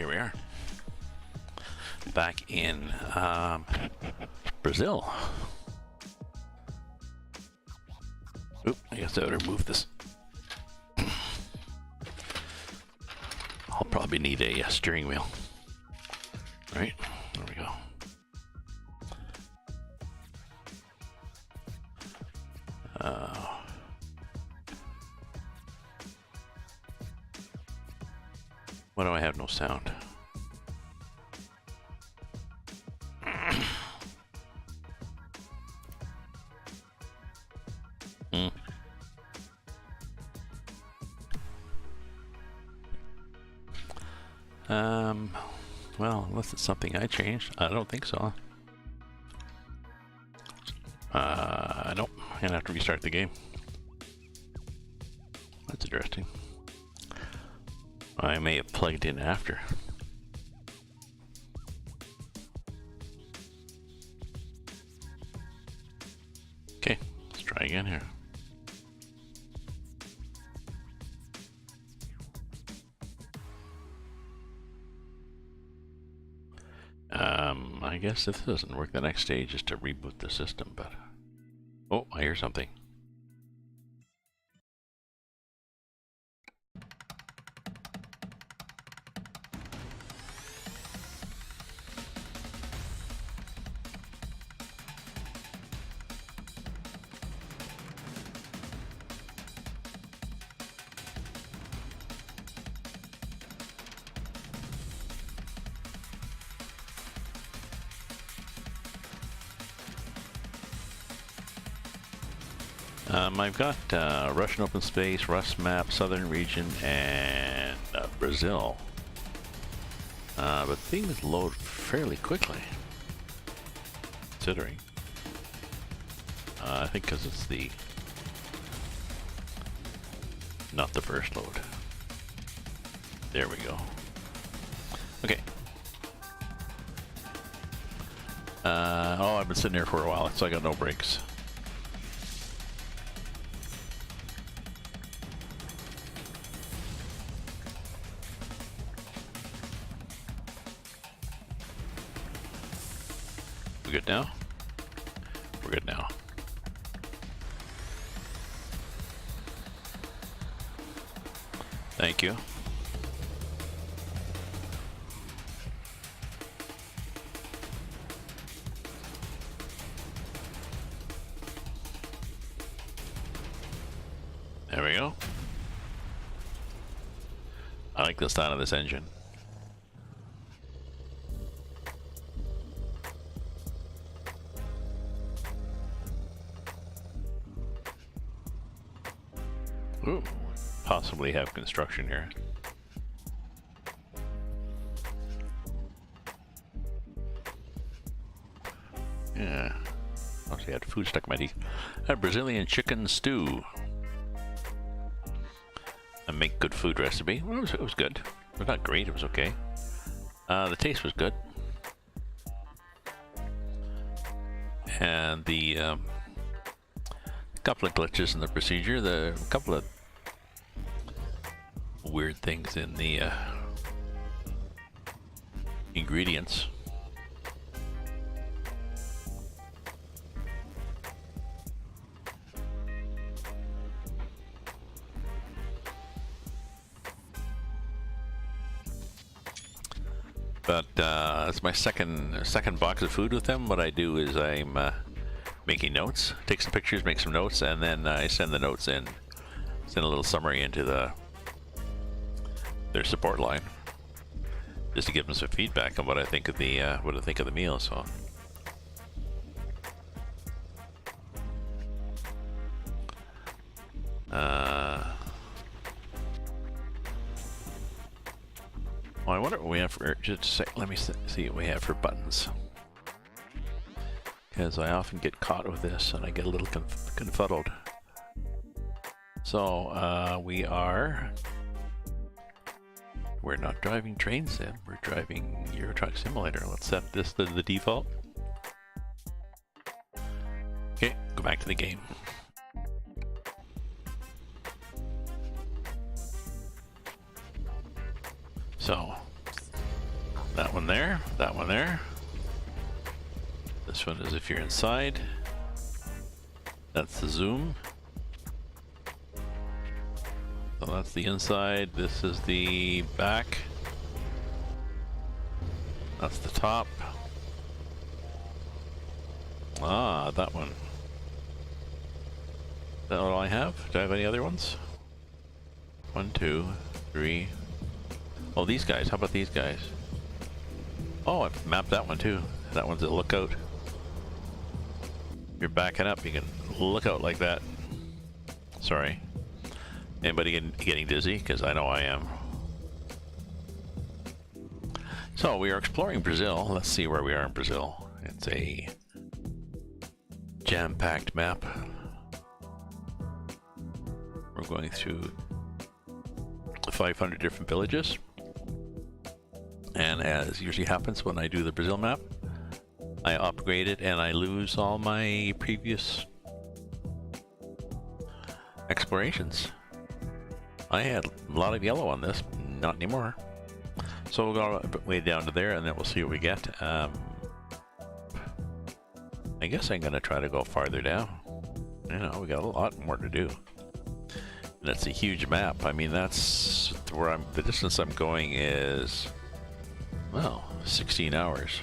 here we are. Back in Brazil. Oop, I guess I better move this. I'll probably need a steering wheel. Right, there we go. Why do I have no sound? Well, unless it's something I changed. I don't think so. Nope. I'm gonna have to restart the game. That's interesting. I may have plugged in after. Okay, let's try again here. I guess if this doesn't work, the next stage is to reboot the system, but... Oh, I hear something. I've got Russian open space, Rust map, southern region, and Brazil. But things load fairly quickly, considering. I think because it's the not the first load. There we go. Okay. Oh, I've been sitting here for a while, so I got no breaks. We good now? We're good now. Thank you. There we go. I like the sound of this engine. Ooh, possibly have construction here. Yeah. Actually had food stuck in my teeth. A Brazilian chicken stew. A make good food recipe. Well, it was good. It was not great, it was okay. The taste was good. And the couple of glitches in the procedure, a couple of weird things in the ingredients. But it's my second box of food with them. What I do is I'm making notes, take some pictures, make some notes, and then I send the notes in. Send a little summary into their support line, just to give them some feedback on what I think of the meal. So. Well, I wonder what we have for, just a sec, let me see what we have for buttons. Because I often get caught with this and I get a little confuddled. So, we're not driving train sim, we're driving Euro Truck Simulator. Let's set this to the default. Okay, go back to the game. So, That one there, that one there. This one is if you're inside. That's the zoom. So that's the inside. This is the back. That's the top. Ah, that one. Is that all I have? Do I have any other ones? 1, 2, 3. Oh, these guys. How about these guys? Oh, I've mapped that one too. That one's a lookout. If you're backing up, you can look out like that. Sorry. Anybody getting dizzy? Because I know I am. So we are exploring Brazil. Let's see where we are in Brazil. It's a jam-packed map. We're going through 500 different villages. And as usually happens when I do the Brazil map, I upgrade it and I lose all my previous explorations. I had a lot of yellow on this, not anymore. So we'll go way down to there and then we'll see what we get. I guess I'm gonna try to go farther down. You know, we got a lot more to do. And it's a huge map. I mean, that's where the distance I'm going is, well, 16 hours.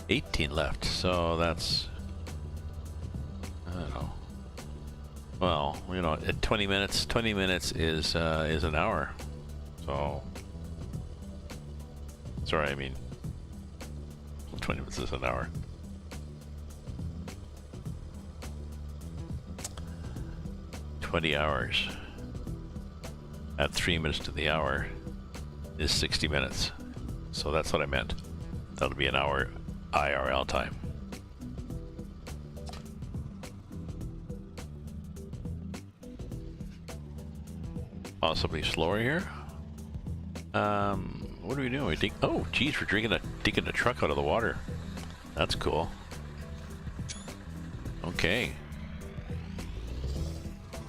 $18 left, so that's, I don't know. Well, you know, at 20 minutes is an hour. So, sorry, I mean, 20 minutes is an hour. $20 hours at 3 minutes to the hour is 60 minutes. So that's what I meant. That'll be an hour IRL time. Possibly slower here. What are we doing? Oh, geez, we're digging a truck out of the water. That's cool. Okay.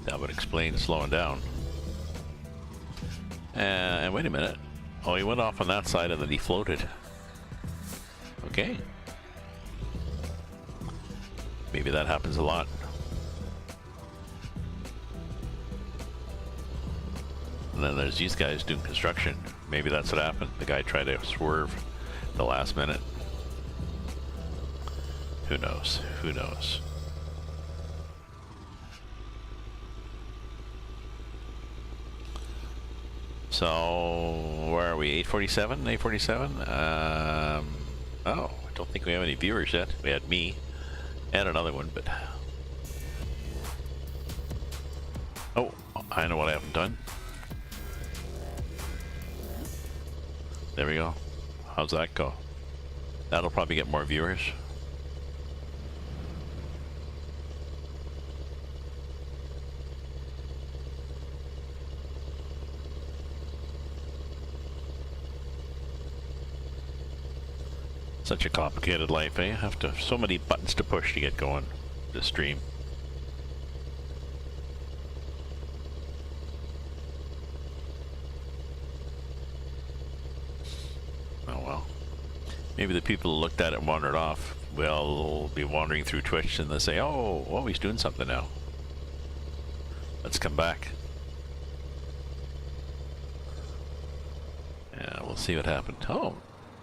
That would explain slowing down. And wait a minute. Oh, he went off on that side and then he floated. Okay. Maybe that happens a lot. And then there's these guys doing construction. Maybe that's what happened. The guy tried to swerve at the last minute. Who knows? Who knows? So, where are we? 847? 847? Oh, I don't think we have any viewers yet. We had me and another one, but... Oh, I know what I haven't done. There we go. How's that go? That'll probably get more viewers. Such a complicated life, eh? Have to so many buttons to push to get going. This stream. Oh well. Maybe the people who looked at it and wandered off will be wandering through Twitch and they'll say, "Oh, he's doing something now. Let's come back." Yeah, we'll see what happened. Oh.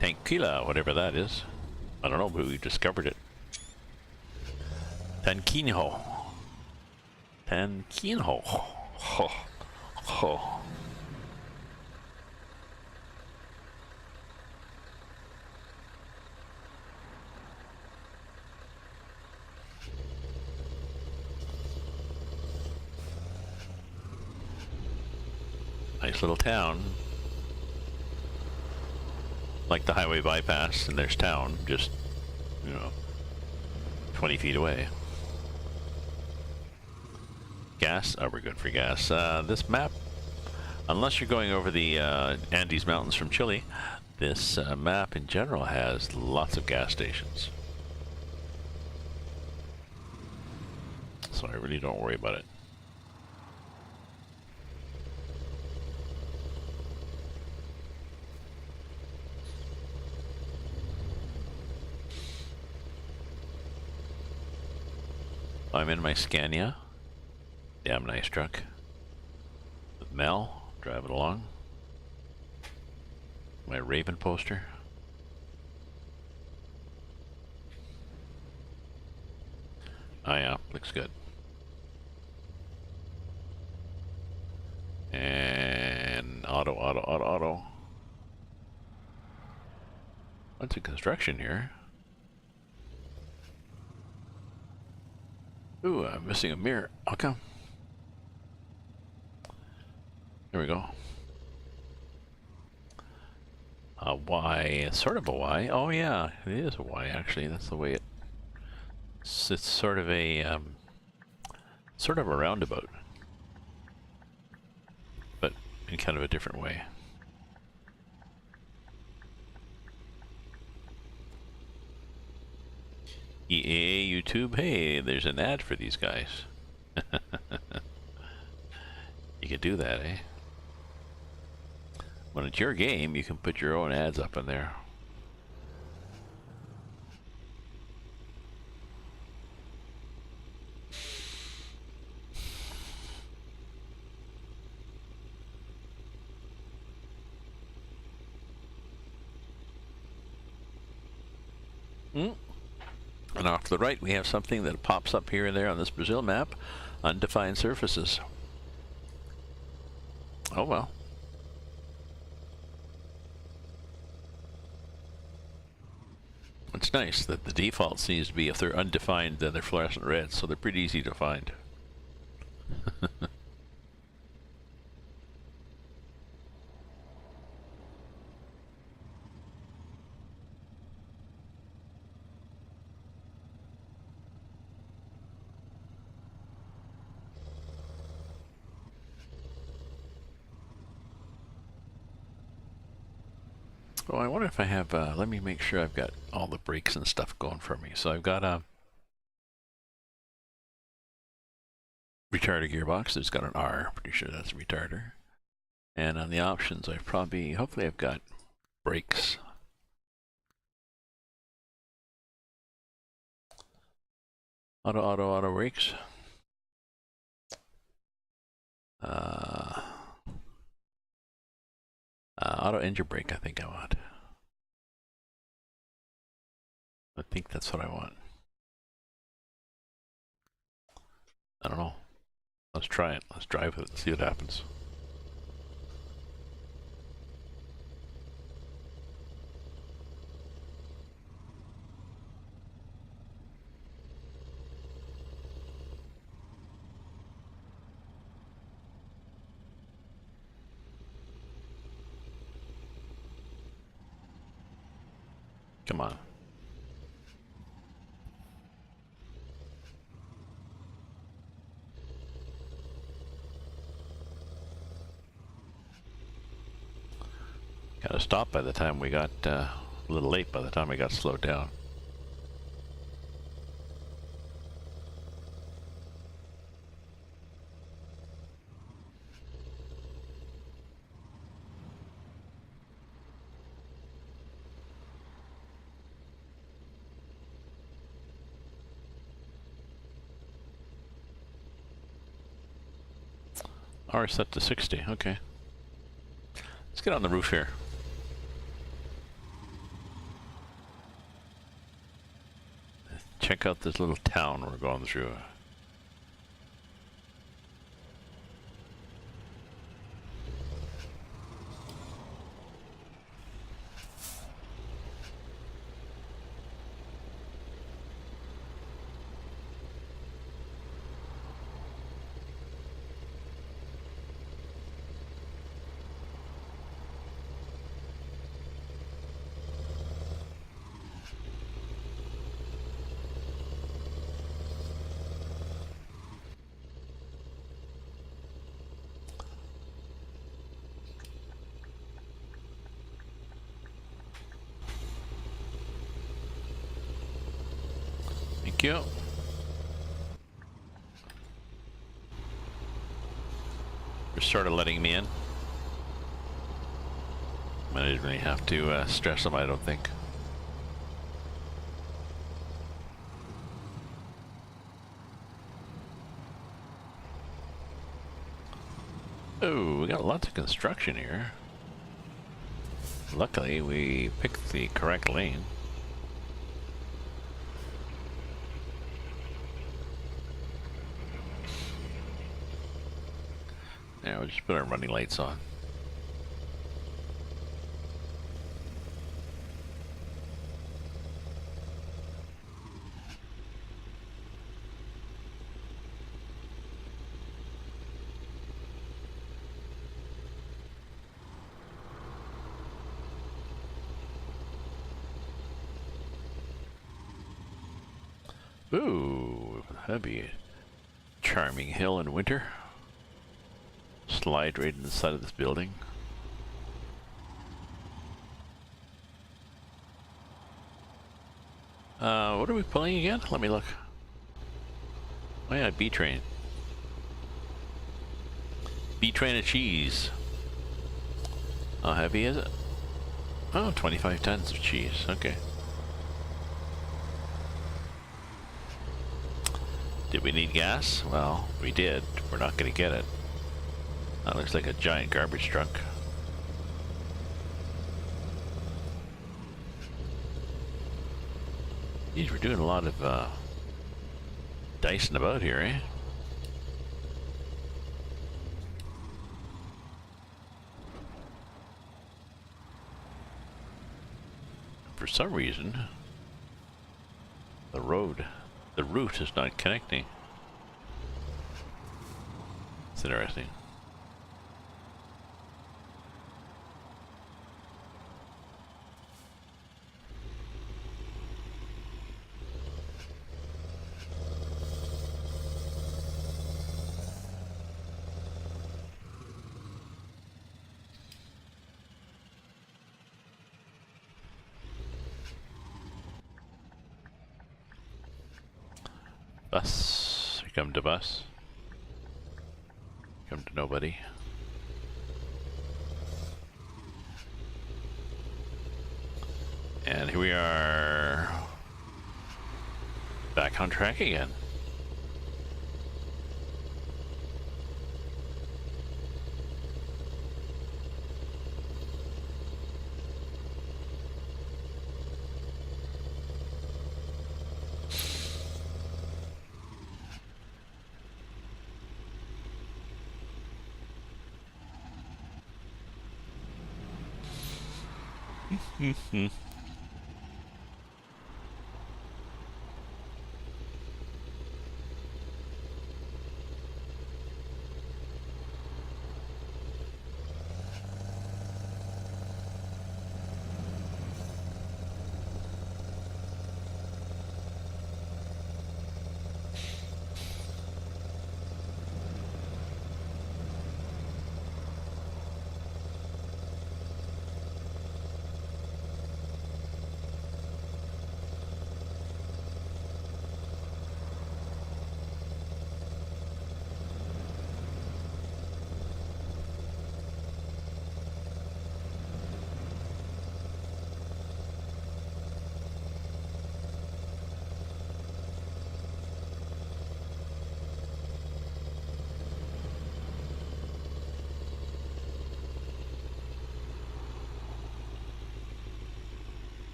Tequila, whatever that is. I don't know, but we discovered it. Tanquinho. Tanquinho. Oh. Oh. Nice little town. Like the highway bypass, and there's town, just, you know, 20 feet away. Gas? Oh, we're good for gas. This map, unless you're going over the Andes Mountains from Chile, this map in general has lots of gas stations. So I really don't worry about it. I'm in my Scania. Damn nice truck. With Mel, drive it along. My Raven poster. Oh yeah, looks good. And auto. What's in construction here? Ooh, I'm missing a mirror. How come? There we go. A Y, sort of a Y. Oh yeah, it is a Y actually. That's the way it's sort of a roundabout, but in kind of a different way. EA YouTube, hey, there's an ad for these guys. You could do that, eh? When it's your game, you can put your own ads up in there. And off to the right, we have something that pops up here and there on this Brazil map. Undefined surfaces. Oh well. It's nice that the default seems to be, if they're undefined, then they're fluorescent red, so they're pretty easy to find. Oh, I wonder if I have, let me make sure I've got all the brakes and stuff going for me. So I've got a retarder gearbox. It's got an R. Pretty sure that's a retarder. And on the options, I've hopefully I've got brakes. Auto brakes. Auto engine brake, I think I want. I think that's what I want. I don't know. Let's try it. Let's drive it and see what happens. Come on. Gotta stop by the time we got, a little late by the time we got slowed down. R set to 60, okay. Let's get on the roof here. Check out this little town we're going through. Thank you. They're sort of letting me in. I didn't really have to stress them, I don't think. Oh, we got lots of construction here. Luckily, we picked the correct lane. Yeah, we'll just put our running lights on. Ooh, that'd be a charming hill in winter. Slide right inside of this building. What are we pulling again? Let me look. Oh yeah, B train. B train of cheese. How heavy is it? Oh, 25 tons of cheese. Okay. Did we need gas? Well, we did. We're not going to get it. That looks like a giant garbage truck. Geez, we're doing a lot of dicing about here, eh? For some reason, the route is not connecting. It's interesting. Bus. Here come to bus. Come to nobody. And here we are. Back on track again.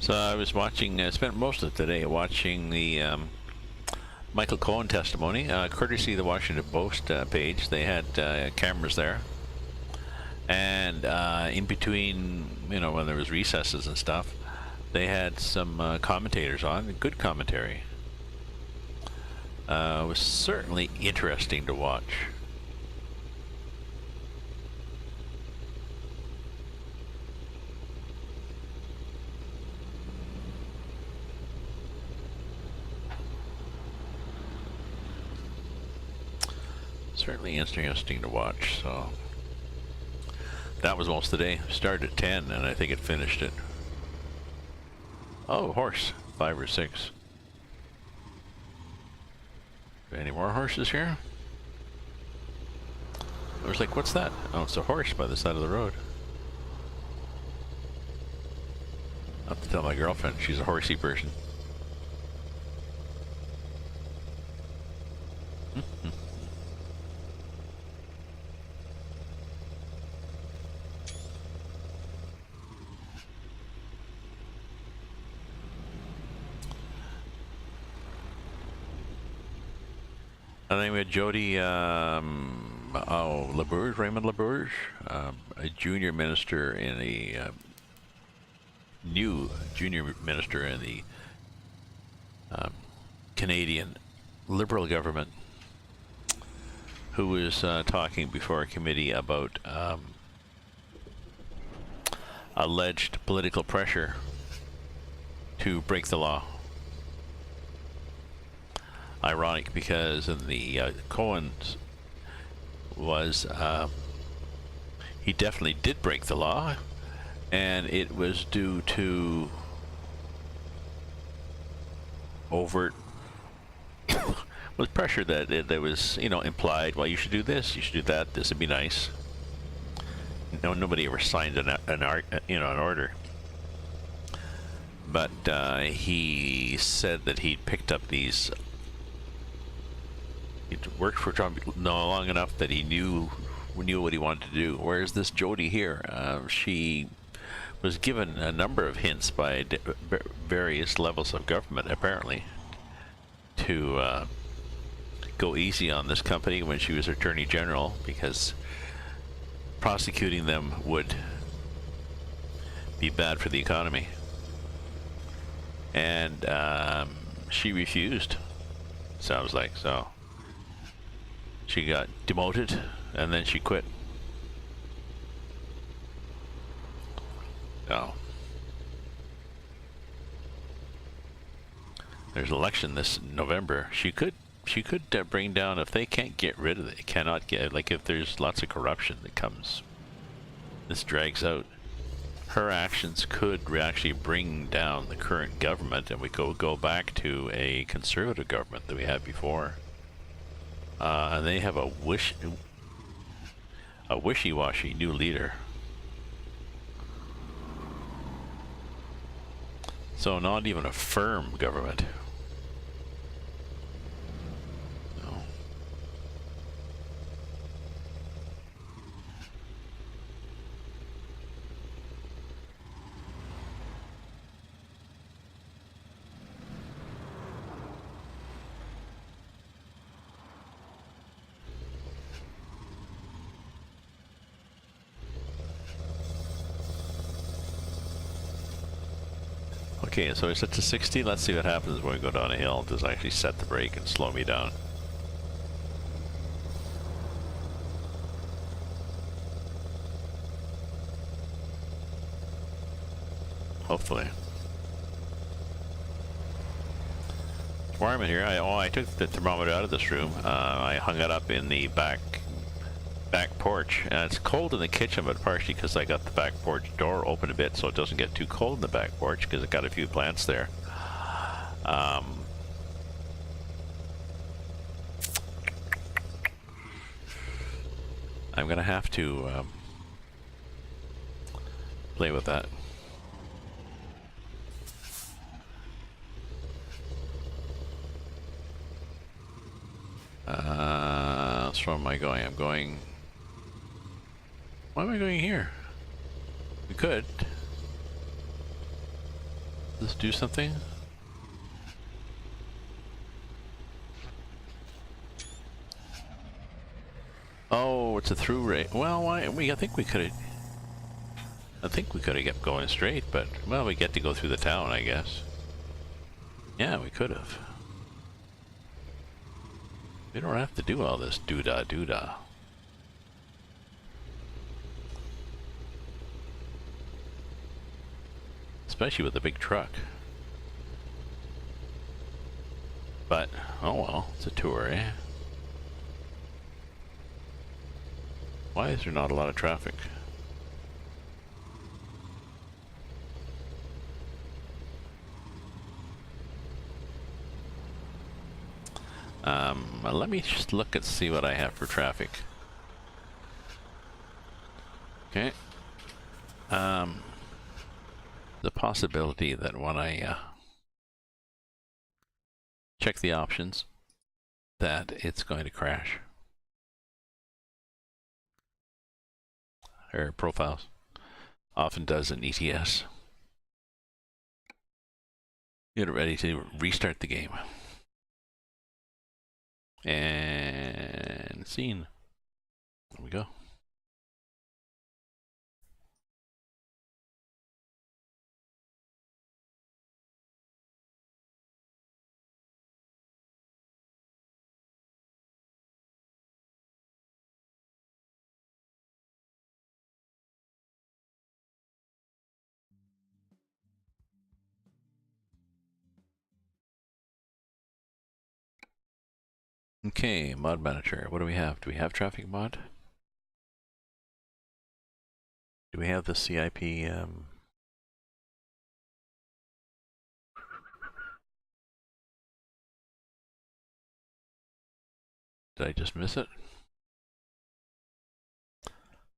So I was watching, I spent most of today watching the Michael Cohen testimony, courtesy of the Washington Post page. They had cameras there. And in between, you know, when there was recesses and stuff, they had some commentators on, good commentary. It was certainly interesting to watch. Certainly interesting to watch. So that was most of the day. Started at 10 and I think it finished at, oh, horse, 5 or 6. Any more horses here? I was like, what's that? Oh, it's a horse by the side of the road. I'll have to tell my girlfriend, she's a horsey person. And then we had Jody, LaBerge, Raymond LaBerge, a junior minister in the, new junior minister in the Canadian Liberal government, who was talking before a committee about alleged political pressure to break the law. Ironic, because in the Cohen's was he definitely did break the law, and it was due to overt with pressure that there was, you know, implied. Well, you should do this, you should do that. This would be nice. No, nobody ever signed an order. But he said that he'd picked up these. He worked for Trump long enough that he knew what he wanted to do. Whereas this Jody here, she was given a number of hints by various levels of government, apparently, to go easy on this company when she was Attorney General, because prosecuting them would be bad for the economy. And she refused, sounds like. So she got demoted and then she quit. Oh. There's an election this November. She could bring down, if they can't get rid of it, cannot get, like if there's lots of corruption that comes, this drags out, her actions could actually bring down the current government, and we go back to a conservative government that we had before. And they have a wishy-washy new leader. So not even a firm government. No. Okay, so it's set to 60. Let's see what happens when we go down a hill. Does it actually set the brake and slow me down? Hopefully. It's warm in here. I took the thermometer out of this room. I hung it up in the back porch, and it's cold in the kitchen, but partially because I got the back porch door open a bit so it doesn't get too cold in the back porch, because it got a few plants there. I'm gonna have to play with that. So where am I going? I'm going. Why am I going here? We could. This do something? Oh, it's a through rate. Well, why? I think we could have. I think we could have kept going straight, but well, we get to go through the town, I guess. Yeah, we could have. We don't have to do all this doo-dah doo-dah. Especially with a big truck. But, oh well, it's a tour, eh? Why is there not a lot of traffic? Let me just look and see what I have for traffic. Okay. The possibility that when I check the options, that it's going to crash. Or profiles. Often does in ETS. Get it ready to restart the game. And scene. There we go. Okay, mod manager. What do we have? Do we have traffic mod? Do we have the CIP? Did I just miss it?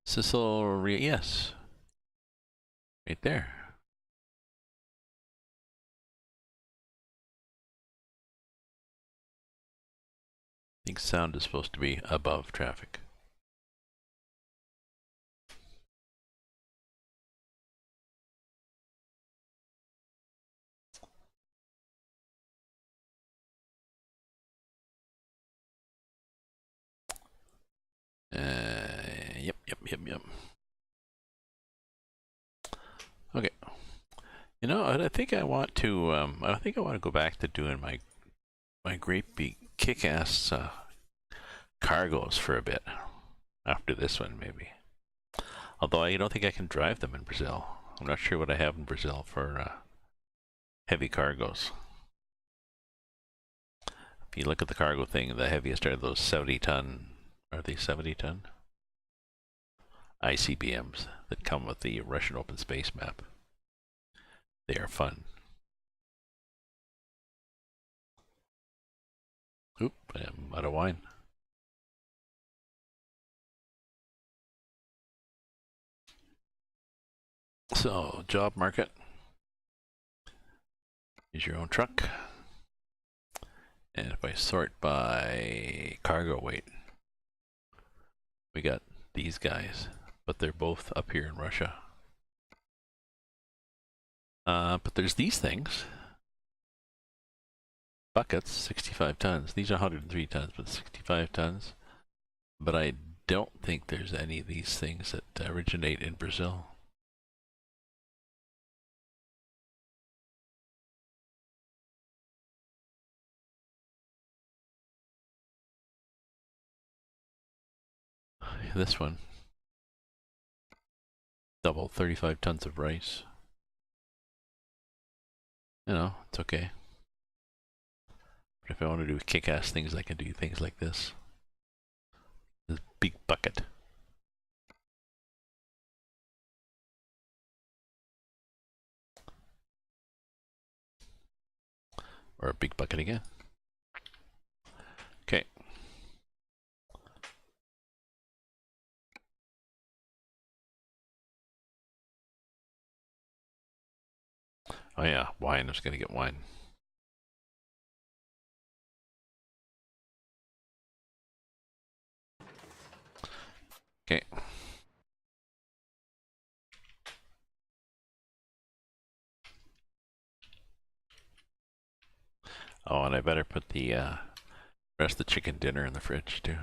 Sicil, yes. Right there. I think sound is supposed to be above traffic. Yep. Okay. You know, I think I want to. I think I want to go back to doing my great big kick-ass cargos for a bit after this one, maybe. Although I don't think I can drive them in Brazil. I'm not sure what I have in Brazil for heavy cargos. If you look at the cargo thing, the heaviest are those 70-ton. Are they 70-ton? ICBMs that come with the Russian open space map. They are fun. Oop, I'm out of wine. So, job market. Use your own truck. And if I sort by cargo weight, we got these guys, but they're both up here in Russia. But there's these things. Buckets, 65 tons. These are 103 tons, but 65 tons. But I don't think there's any of these things that originate in Brazil. This one. Double 35 tons of rice. You know, it's okay. But if I want to do kick-ass things, I can do things like this. This big bucket. Or a big bucket again. Okay. Oh yeah, wine. I was gonna get wine. Okay. Oh, and I better put the rest of the chicken dinner in the fridge too.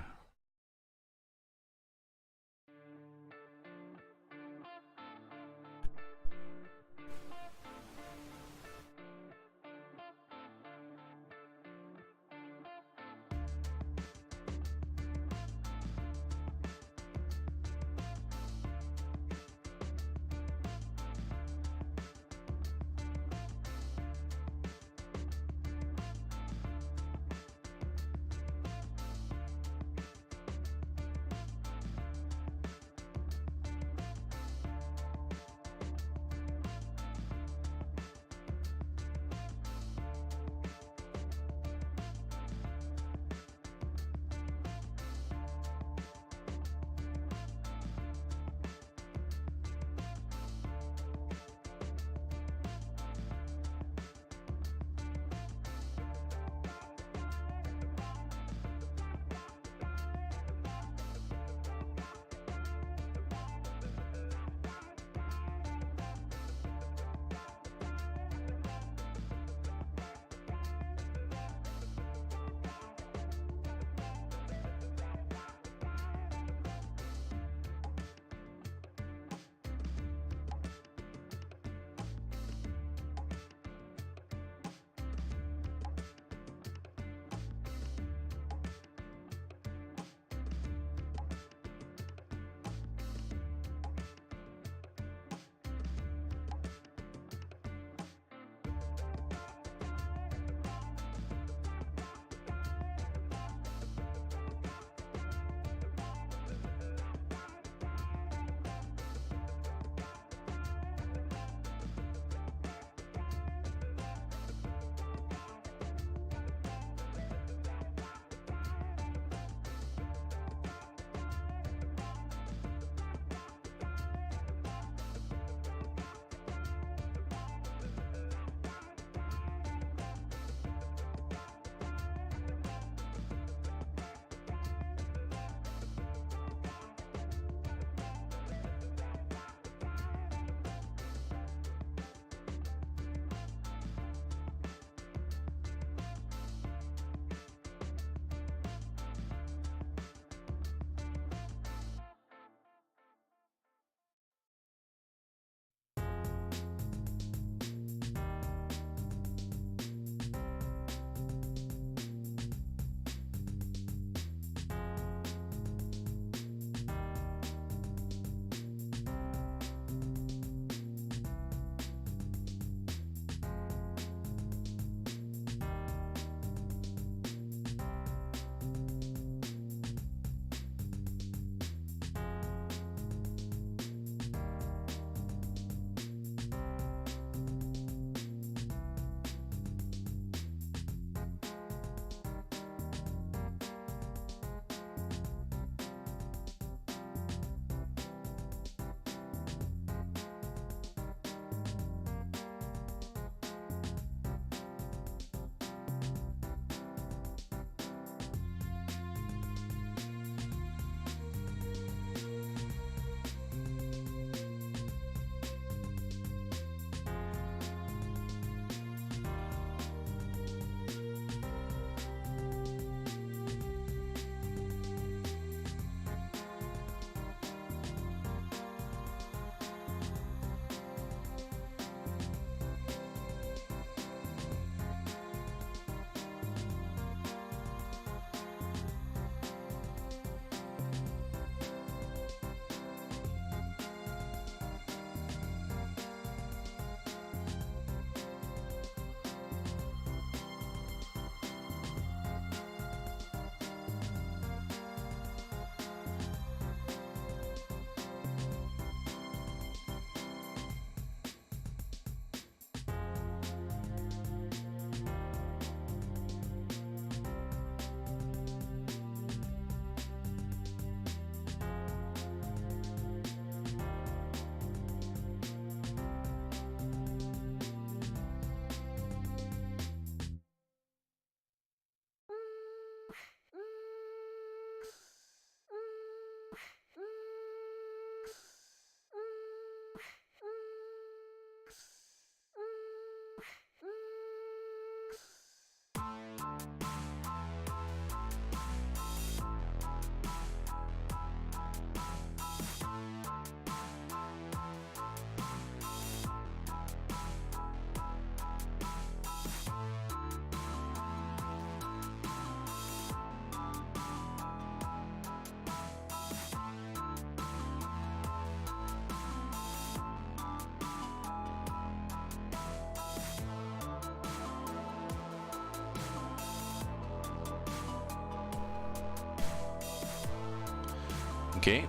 Okay,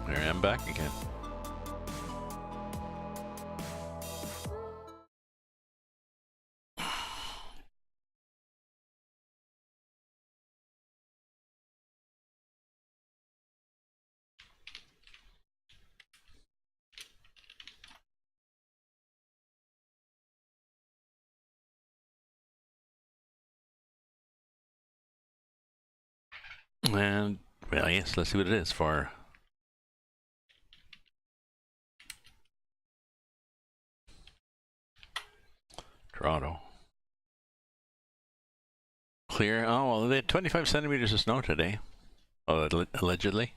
there I am back again. And, well, yes, let's see what it is for Toronto. Clear. Oh, well, they had 25 centimeters of snow today. Oh, allegedly.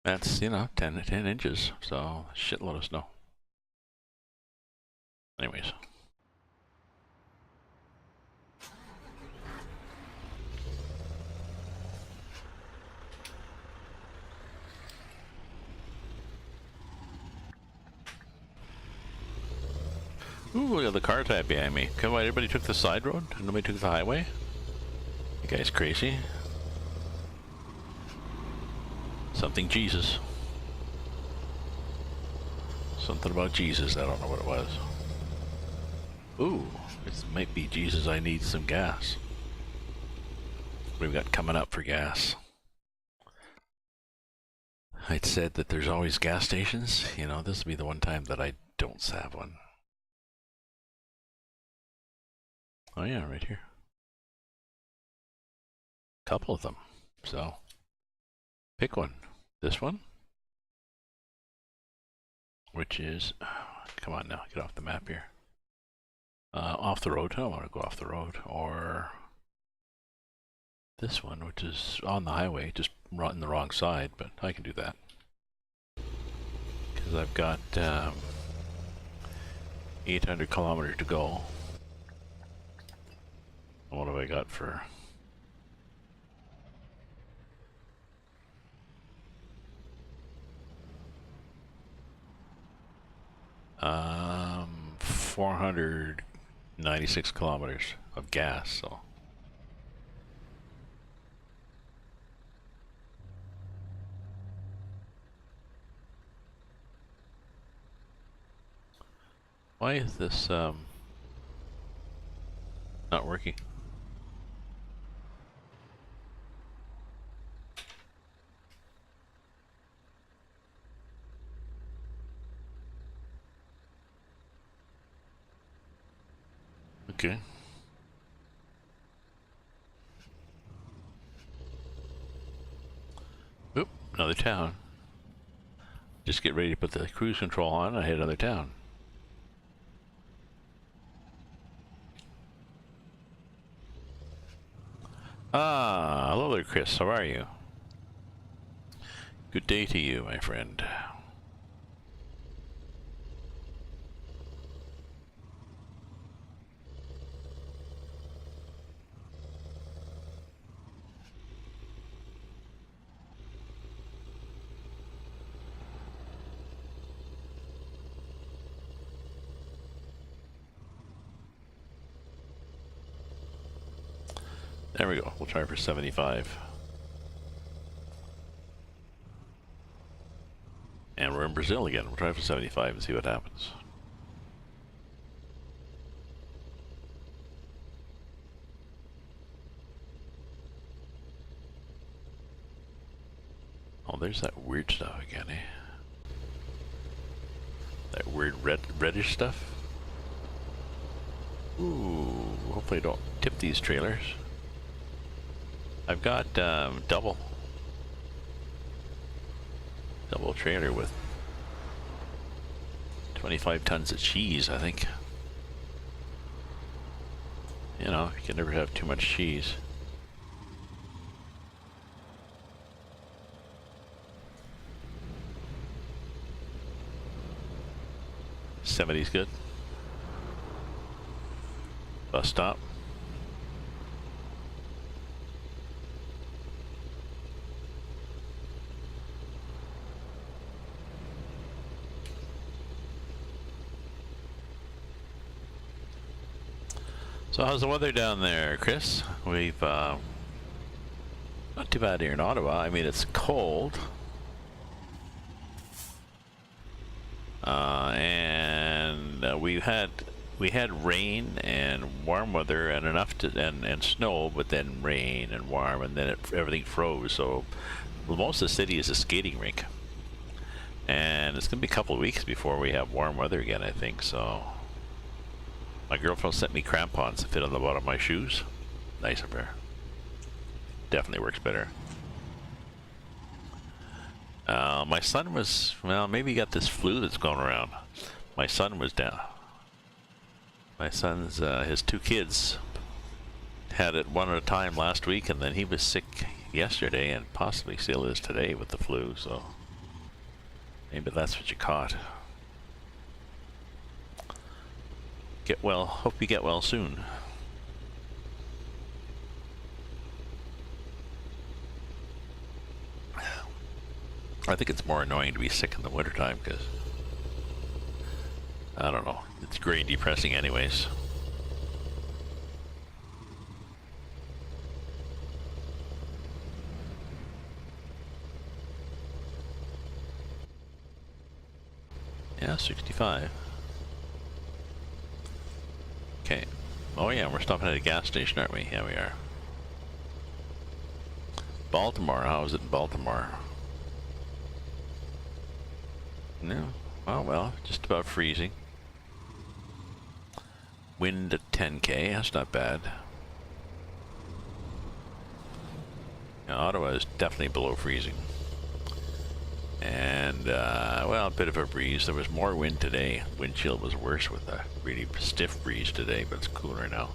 That's, you know, 10 inches. So, shitload of snow. Anyways. Ooh, look at the car type behind me. Come on, everybody took the side road? Nobody took the highway? You guys crazy? Something Jesus. Something about Jesus, I don't know what it was. Ooh, this might be Jesus, I need some gas. What have we got coming up for gas? I'd said that there's always gas stations. You know, this will be the one time that I don't have one. Oh yeah, right here. Couple of them. So, pick one. This one? Which is, come on now, get off the map here. Off the road. I don't want to go off the road. Or this one, which is on the highway, just on the wrong side, but I can do that. Because I've got 800 kilometers to go. What have I got for... 496 kilometers of gas, so. Why is this not working? Okay. Oop, another town. Just get ready to put the cruise control on, I hit another town. Ah, hello there, Chris. How are you? Good day to you, my friend. There we go. We'll try for 75. And we're in Brazil again. We'll try for 75 and see what happens. Oh, there's that weird stuff again, eh? That weird reddish stuff. Ooh, hopefully I don't tip these trailers. I've got double trailer with 25 tons of cheese, I think. You know, you can never have too much cheese. '70's good. Bus stop. So how's the weather down there, Chris? We've not too bad here in Ottawa. I mean, it's cold. And we had rain and warm weather and enough to and snow, but then rain and warm, and then everything froze. So most of the city is a skating rink, and it's gonna be a couple of weeks before we have warm weather again, I think. So my girlfriend sent me crampons to fit on the bottom of my shoes. Nice up there. Definitely works better. My son was, well, maybe he got this flu that's going around. My son was down. My son's, his two kids had it one at a time last week, and then he was sick yesterday and possibly still is today with the flu, so maybe that's what you caught. Get well. Hope you get well soon. I think it's more annoying to be sick in the wintertime because, I don't know, it's gray and depressing anyways. Yeah, 65. Okay. Oh yeah, we're stopping at a gas station, aren't we? Yeah, we are. Baltimore, how is it in Baltimore? No. Oh well, just about freezing. Wind at 10k, that's not bad. Now, Ottawa is definitely below freezing. And, well, a bit of a breeze. There was more wind today. Wind chill was worse with a really stiff breeze today, but it's cooler now.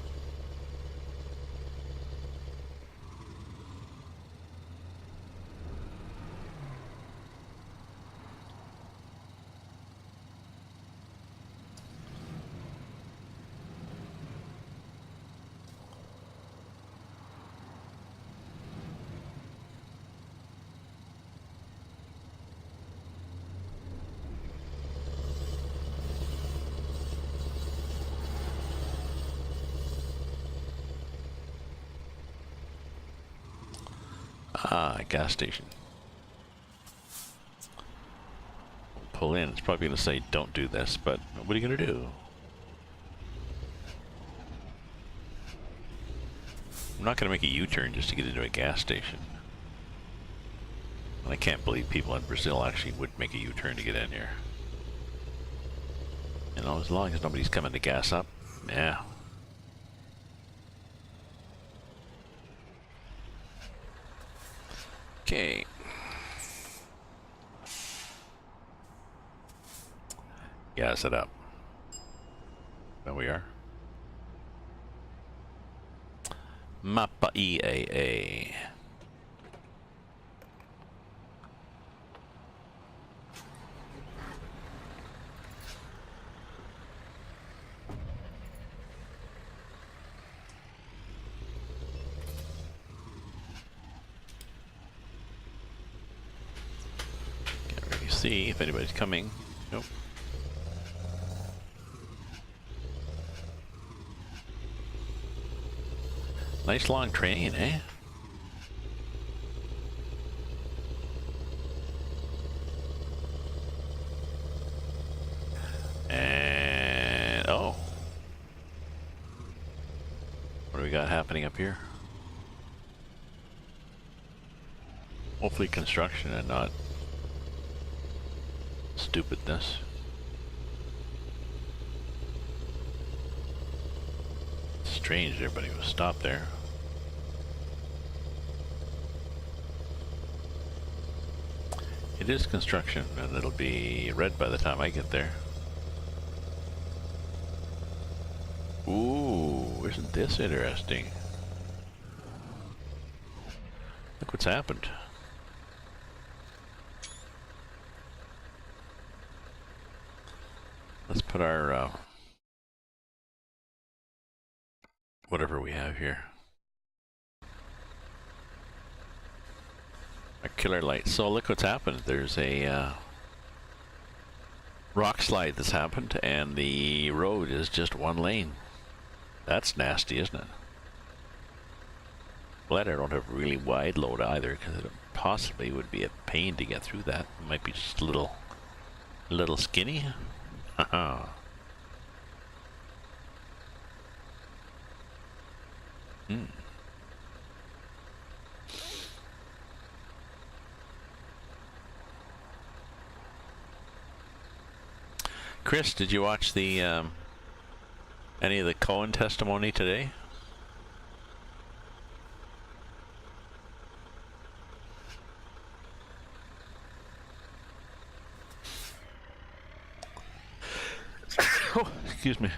Ah, gas station. Pull in. It's probably going to say don't do this, but what are you going to do? I'm not going to make a U-turn just to get into a gas station. I can't believe people in Brazil actually would make a U-turn to get in here. You know, as long as nobody's coming to gas up, yeah. Okay. Gas it up. There we are. Mappa EAA. Can't really see if anybody's coming. Nope. Nice long train, eh? And oh, what do we got happening up here? Hopefully construction and not stupidness. Strange everybody was stopped there. It is construction, and it'll be red by the time I get there. Ooh, isn't this interesting? Look what's happened. Let's put our whatever we have here. A killer light. So look what's happened. There's a rock slide that's happened, and the road is just one lane. That's nasty, isn't it? Glad I don't have a really wide load either, because it possibly would be a pain to get through that. It might be just a little A little skinny? Haha. Hmm. Chris, did you watch the any of the Cohen testimony today? Oh, excuse me.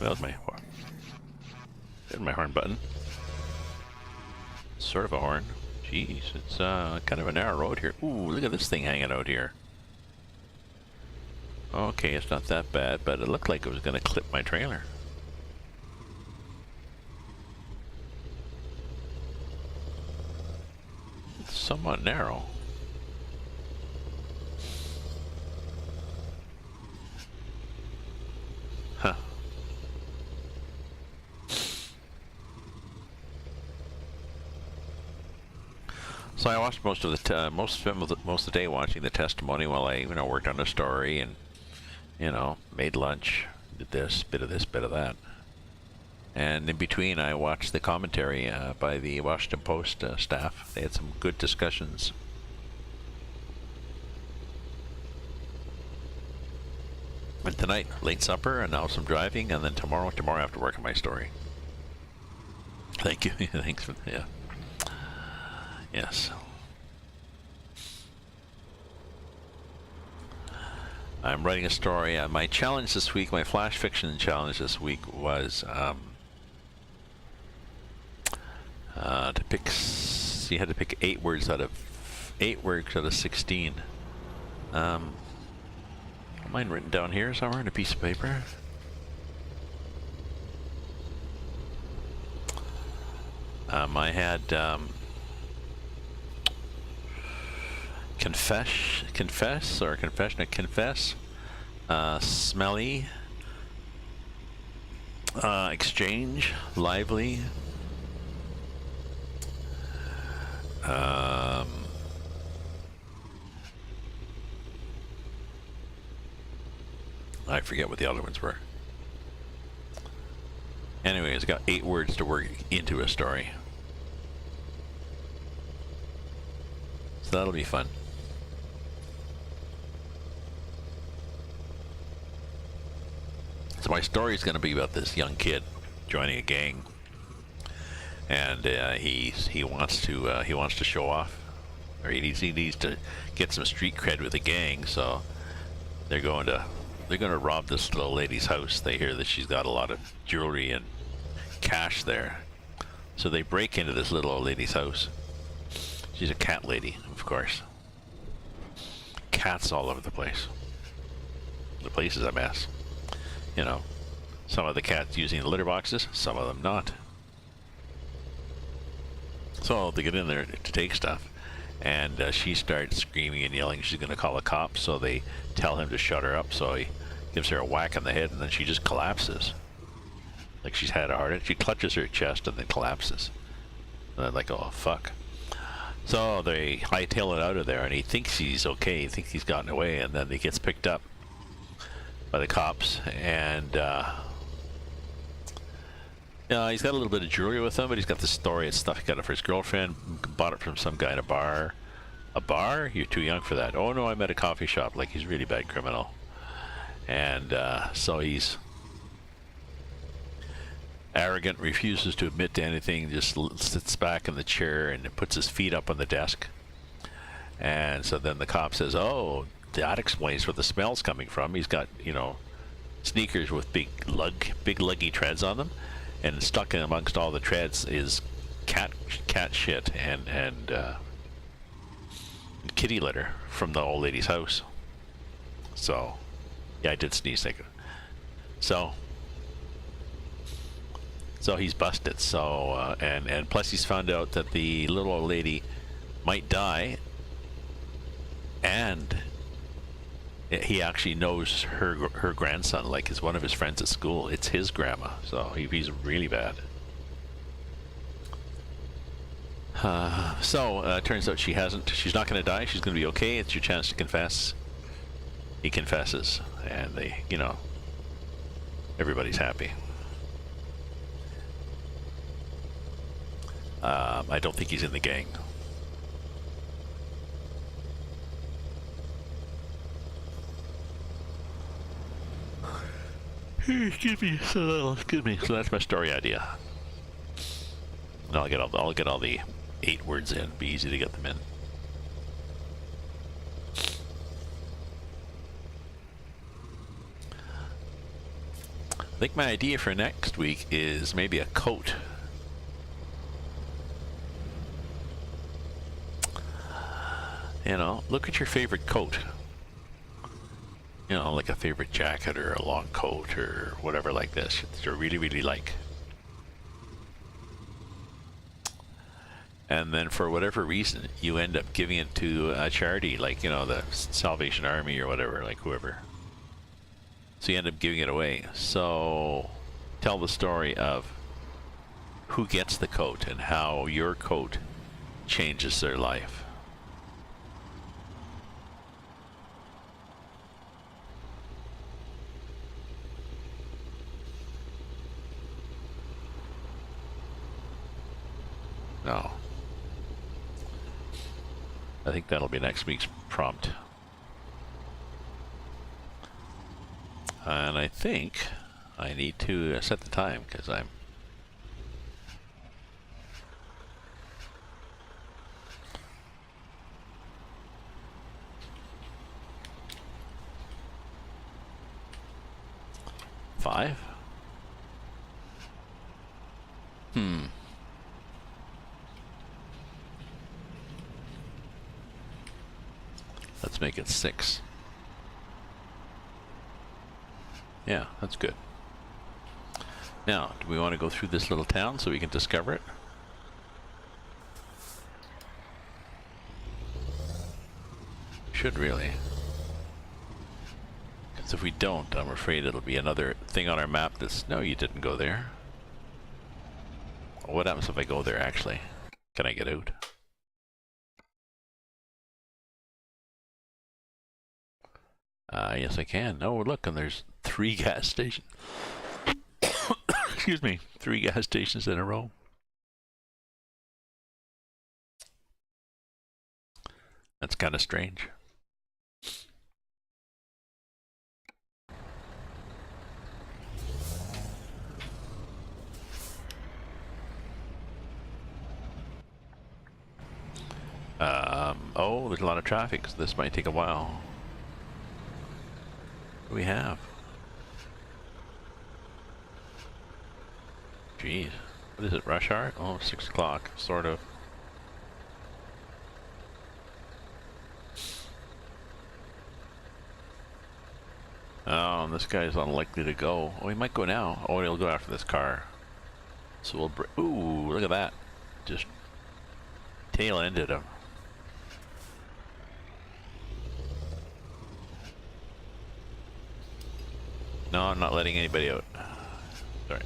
That was my horn button. Sort of a horn. Jeez, it's kind of a narrow road here. Ooh, look at this thing hanging out here. Okay, it's not that bad, but it looked like it was going to clip my trailer. It's somewhat narrow. Huh. So I watched most of the day watching the testimony while I worked on the story and made lunch, did this bit of that, and in between I watched the commentary by the Washington Post staff. They had some good discussions. And tonight, late supper, and now some driving, and then tomorrow I have to work on my story. Thank you. Thanks for yeah. Yes. I'm writing a story. My challenge this week, my flash fiction challenge this week was to pick. You had to pick 8 words out of 16. Mine written down here somewhere in a piece of paper. I had confess, smelly, exchange, lively, I forget what the other ones were. Anyways, I got 8 words to work into a story. So that'll be fun. So my story is going to be about this young kid joining a gang, and he wants to show off, or he needs to get some street cred with the gang. So they're going to rob this little lady's house. They hear that she's got a lot of jewelry and cash there, so they break into this little old lady's house. She's a cat lady, of course. Cats all over the place. The place is a mess. Some of the cats using the litter boxes, some of them not. So they get in there to take stuff, and she starts screaming and yelling she's going to call the cops, so they tell him to shut her up, so he gives her a whack on the head, and then she just collapses. Like she's had a heart attack. She clutches her chest and then collapses. And they're like, oh, fuck. So they hightail it out of there, and he thinks he's okay, he thinks he's gotten away, and then he gets picked up by the cops, and he's got a little bit of jewelry with him, but he's got the story and stuff. He got it for his girlfriend, bought it from some guy in a bar. A bar? You're too young for that. Oh no, I'm at a coffee shop. Like, he's a really bad criminal. And so he's arrogant, refuses to admit to anything, just sits back in the chair and puts his feet up on the desk. And so then the cop says, oh, that explains where the smell's coming from. He's got, sneakers with big luggy treads on them, and stuck in amongst all the treads is cat shit and kitty litter from the old lady's house. So yeah, I did sneeze. So he's busted. So and plus he's found out that the little old lady might die, and he actually knows her grandson, like is one of his friends at school. It's his grandma, so he's really bad. So turns out she's not going to die. She's going to be okay. It's your chance to confess. He confesses, and everybody's happy. I don't think he's in the gang. Excuse me. So that's my story idea. And I'll get all the 8 words in. Be easy to get them in. I think my idea for next week is maybe a coat. Look at your favorite coat. Like a favorite jacket or a long coat or whatever like this that you really, really like. And then for whatever reason, you end up giving it to a charity, like, the Salvation Army or whatever, like whoever. So you end up giving it away. So tell the story of who gets the coat and how your coat changes their life. No. I think that'll be next week's prompt. And I think I need to set the time because I'm... Five? Let's make it 6. Yeah, that's good. Now, do we want to go through this little town so we can discover it? Should really. Because if we don't, I'm afraid it'll be another thing on our map that's, no, you didn't go there. What happens if I go there, actually? Can I get out? Yes, I can. Oh, look, and there's 3 gas stations. Excuse me, 3 gas stations in a row. That's kind of strange. Oh, there's a lot of traffic, so this might take a while. What do we have? Jeez. What is it, rush hour? Oh, 6 o'clock, sort of. Oh, and this guy's unlikely to go. Oh, he might go now. Oh, he'll go after this car. So we'll ooh, look at that. Just tail-ended him. No, I'm not letting anybody out. Sorry.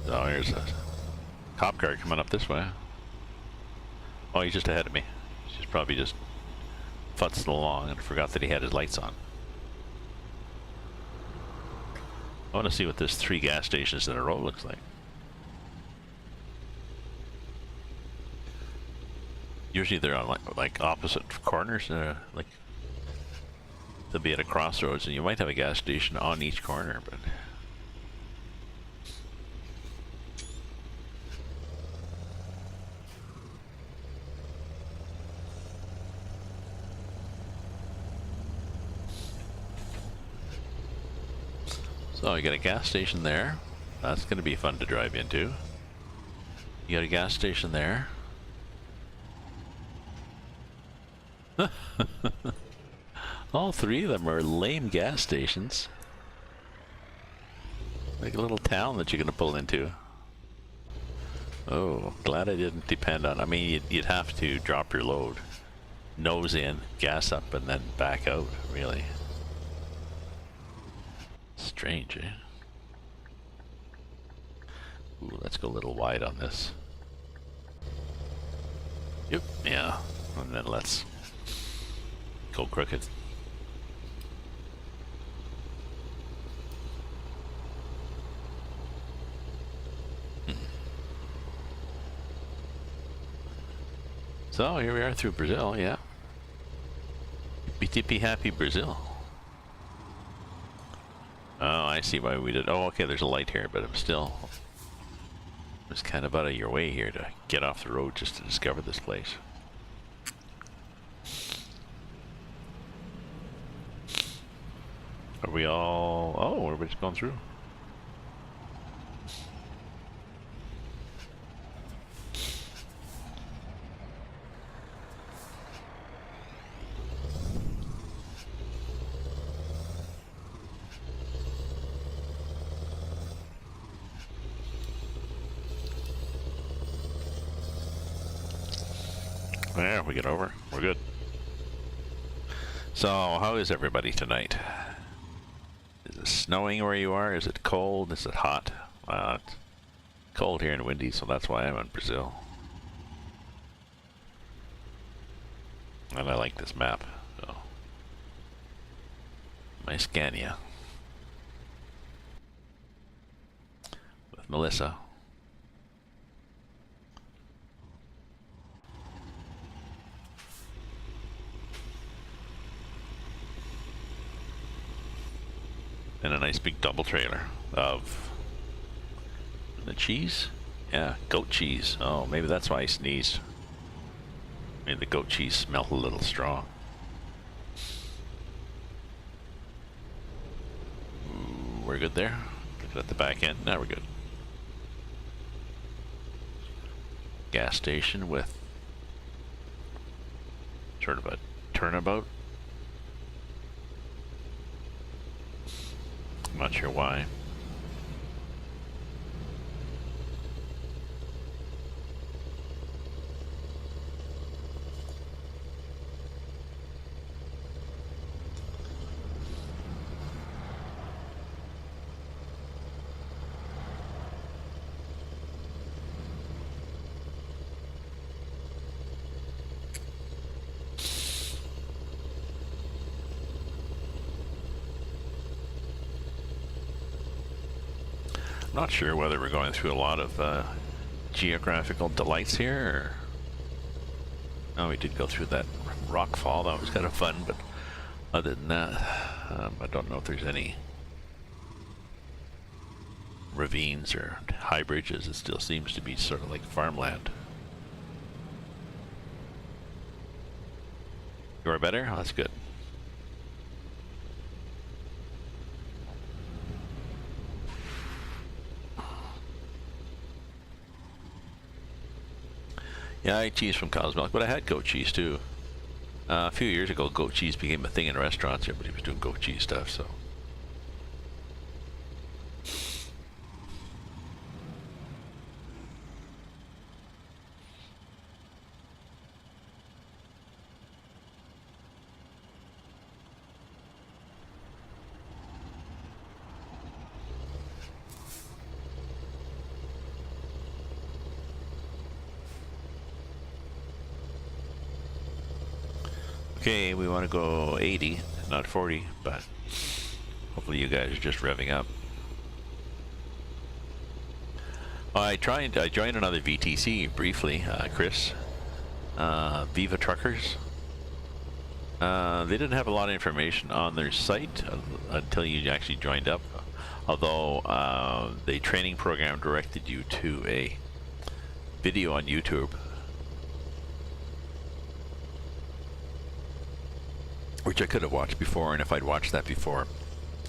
Oh, here's a cop car coming up this way. Oh, he's just ahead of me. He's probably just futzed along and forgot that he had his lights on. I want to see what this 3 gas stations in a row looks like. Usually they're on like opposite corners, like they'll be at a crossroads, and you might have a gas station on each corner, but. So you got a gas station there. That's going to be fun to drive into. You got a gas station there. All 3 of them are lame gas stations. Like a little town that you're going to pull into. Oh, glad I didn't depend on. I mean, you'd have to drop your load, nose in, gas up, and then back out. Really strange, eh? Ooh, let's go a little wide on this. Yep, yeah, and then let's go crooked. So here we are through Brazil, yeah. BTP happy Brazil. Oh, I see why we did. Oh, okay, there's a light here, but I'm still just kind of out of your way here to get off the road just to discover this place. Are we all... Oh, everybody's gone through. There, we get over. We're good. So, how is everybody tonight? Is it snowing where you are? Is it cold? Is it hot? It's cold here and windy, so that's why I'm in Brazil. And I like this map. So, my Scania with Melissa. And a nice big double trailer of the cheese. Yeah, goat cheese. Oh, maybe that's why I sneezed. Maybe the goat cheese smelled a little strong. Ooh, we're good there. Looking at the back end. Now we're good. Gas station with sort of a turnabout. I'm not sure why. Not sure whether we're going through a lot of geographical delights here, or... Oh, we did go through that rock fall. That was kind of fun, but other than that, I don't know if there's any ravines or high bridges. It still seems to be sort of like farmland. You are better? Oh, that's good. Yeah, I eat cheese from cow's milk, but I had goat cheese too. A few years ago, goat cheese became a thing in restaurants. Everybody was doing goat cheese stuff, so. Okay, we want to go 80, not 40, but hopefully you guys are just revving up. I joined another VTC briefly, Chris. Viva Truckers. They didn't have a lot of information on their site until you actually joined up, although the training program directed you to a video on YouTube, which I could have watched before, and if I'd watched that before,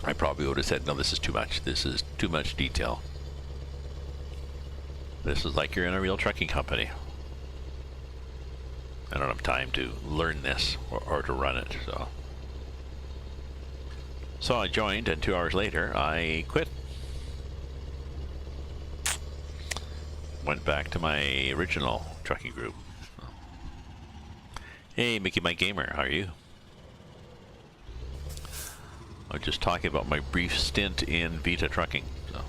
I probably would have said, no, this is too much. This is too much detail. This is like you're in a real trucking company. I don't have time to learn this or to run it, so. So I joined, and 2 hours later, I quit. went back to my original trucking group. Hey, Mickey Mike Gamer, how are you? I was just talking about my brief stint in Vita trucking. So.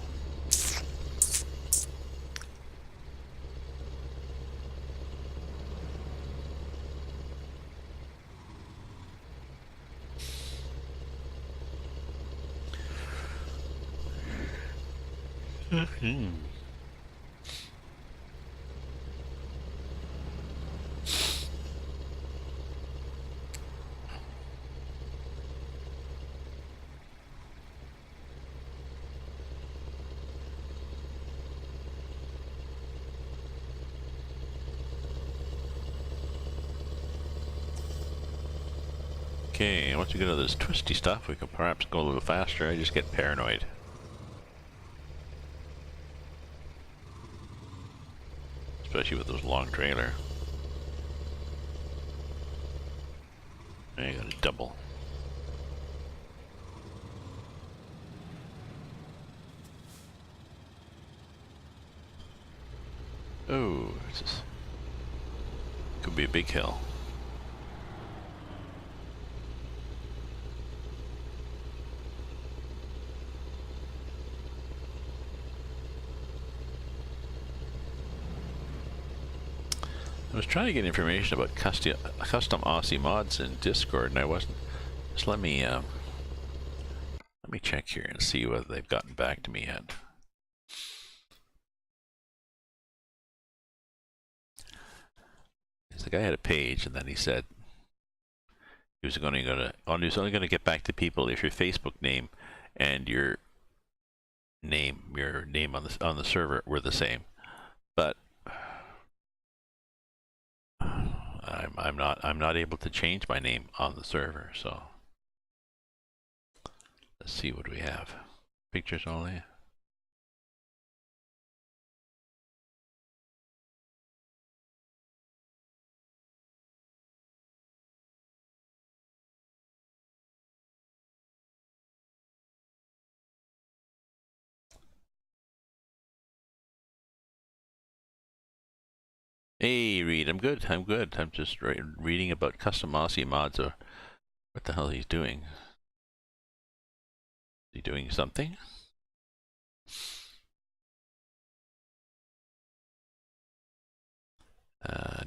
Okay, once we get out of this twisty stuff, we could perhaps go a little faster. I just get paranoid. Especially with those long trailer. I got a double. Oh, this could be a big hill. I was trying to get information about custom Aussie mods in Discord, and I wasn't. Just let me check here and see whether they've gotten back to me yet. The guy had a page, and then he said he was only going to get back to people if your Facebook name and your name on the server were the same. But I'm not able to change my name on the server, so let's see what we have. Pictures only. Hey, Reed, I'm good. I'm good. I'm just reading about custom Aussie mods. Or what the hell he's doing? Is he doing something?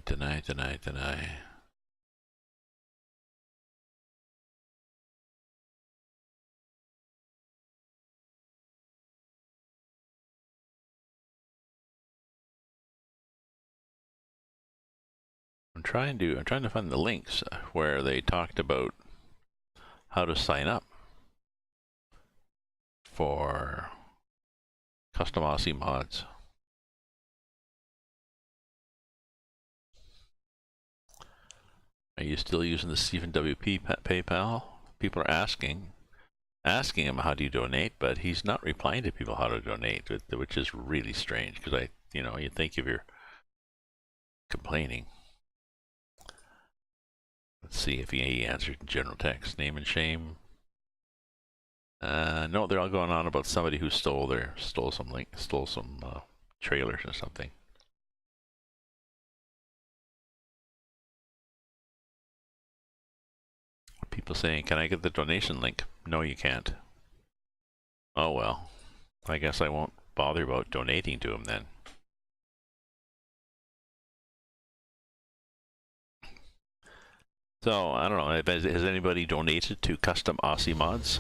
Deny. I'm trying to find the links where they talked about how to sign up for custom Aussie mods. Are you still using the Stephen WP PayPal? People are asking him how do you donate, but he's not replying to people how to donate, which is really strange because you think if you're complaining. Let's see if he answered in general text. Name and shame. No, they're all going on about somebody who stole some trailers or something. People saying, "Can I get the donation link?" No, you can't. Oh well, I guess I won't bother about donating to him then. So, I don't know, has anybody donated to custom Aussie mods?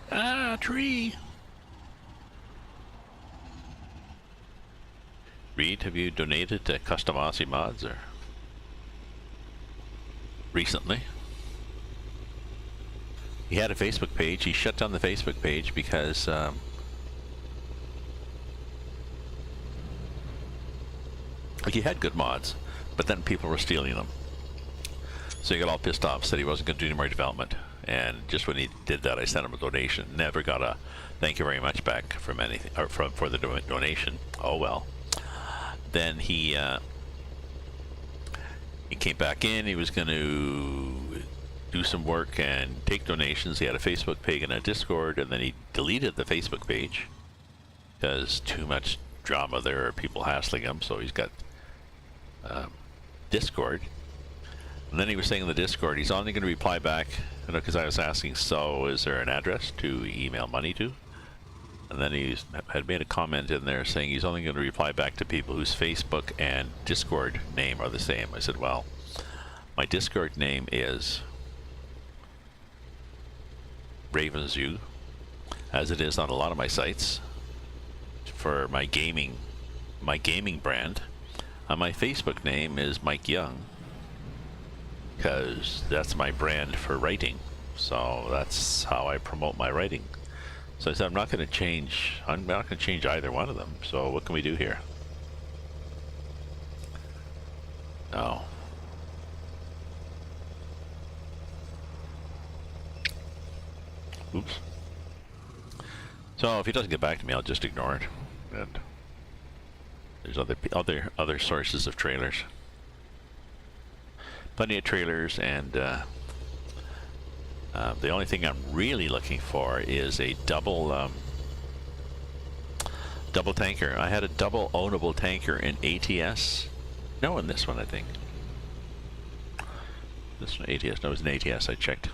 Ah, tree! Reed, have you donated to custom Aussie mods or recently? He had a Facebook page. He shut down the Facebook page because like he had good mods, but then people were stealing them. So he got all pissed off, said he wasn't going to do any more development. And just when he did that, I sent him a donation. Never got a thank you very much back from anything, or for the donation. Oh well. Then he came back in. He was going to do some work and take donations. He had a Facebook page and a Discord, and then he deleted the Facebook page because too much drama there, are people hassling him. So he's got Discord, and then he was saying in the Discord he's only going to reply back, you know, because I was asking, so is there an address to email money to? And then he had made a comment in there saying he's only going to reply back to people whose Facebook and Discord name are the same. I said, well, my Discord name is Ravenzoo, as it is on a lot of my sites for my gaming brand. My Facebook name is Mike Young, because that's my brand for writing. So that's how I promote my writing. So I said, I'm not going to change either one of them. So what can we do here? Oh. Oops. So if he doesn't get back to me, I'll just ignore it. And there's other sources of trailers. Plenty of trailers, and the only thing I'm really looking for is a double tanker. I had a double ownable tanker in ATS. No, in this one I think. This one ATS. No, it was an ATS. I checked.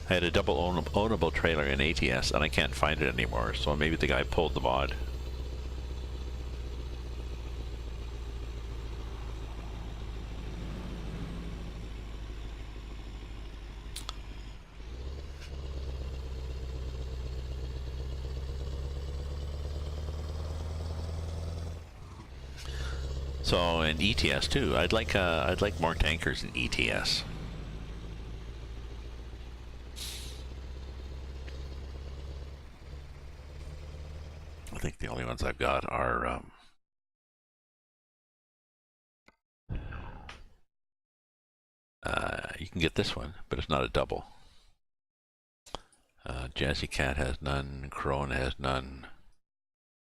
I had a double ownable trailer in ATS, and I can't find it anymore. So maybe the guy pulled the mod. So in ETS2, I'd like more tankers in ETS. I think the only ones I've got are you can get this one, but it's not a double. Jazzy Cat has none. Crone has none.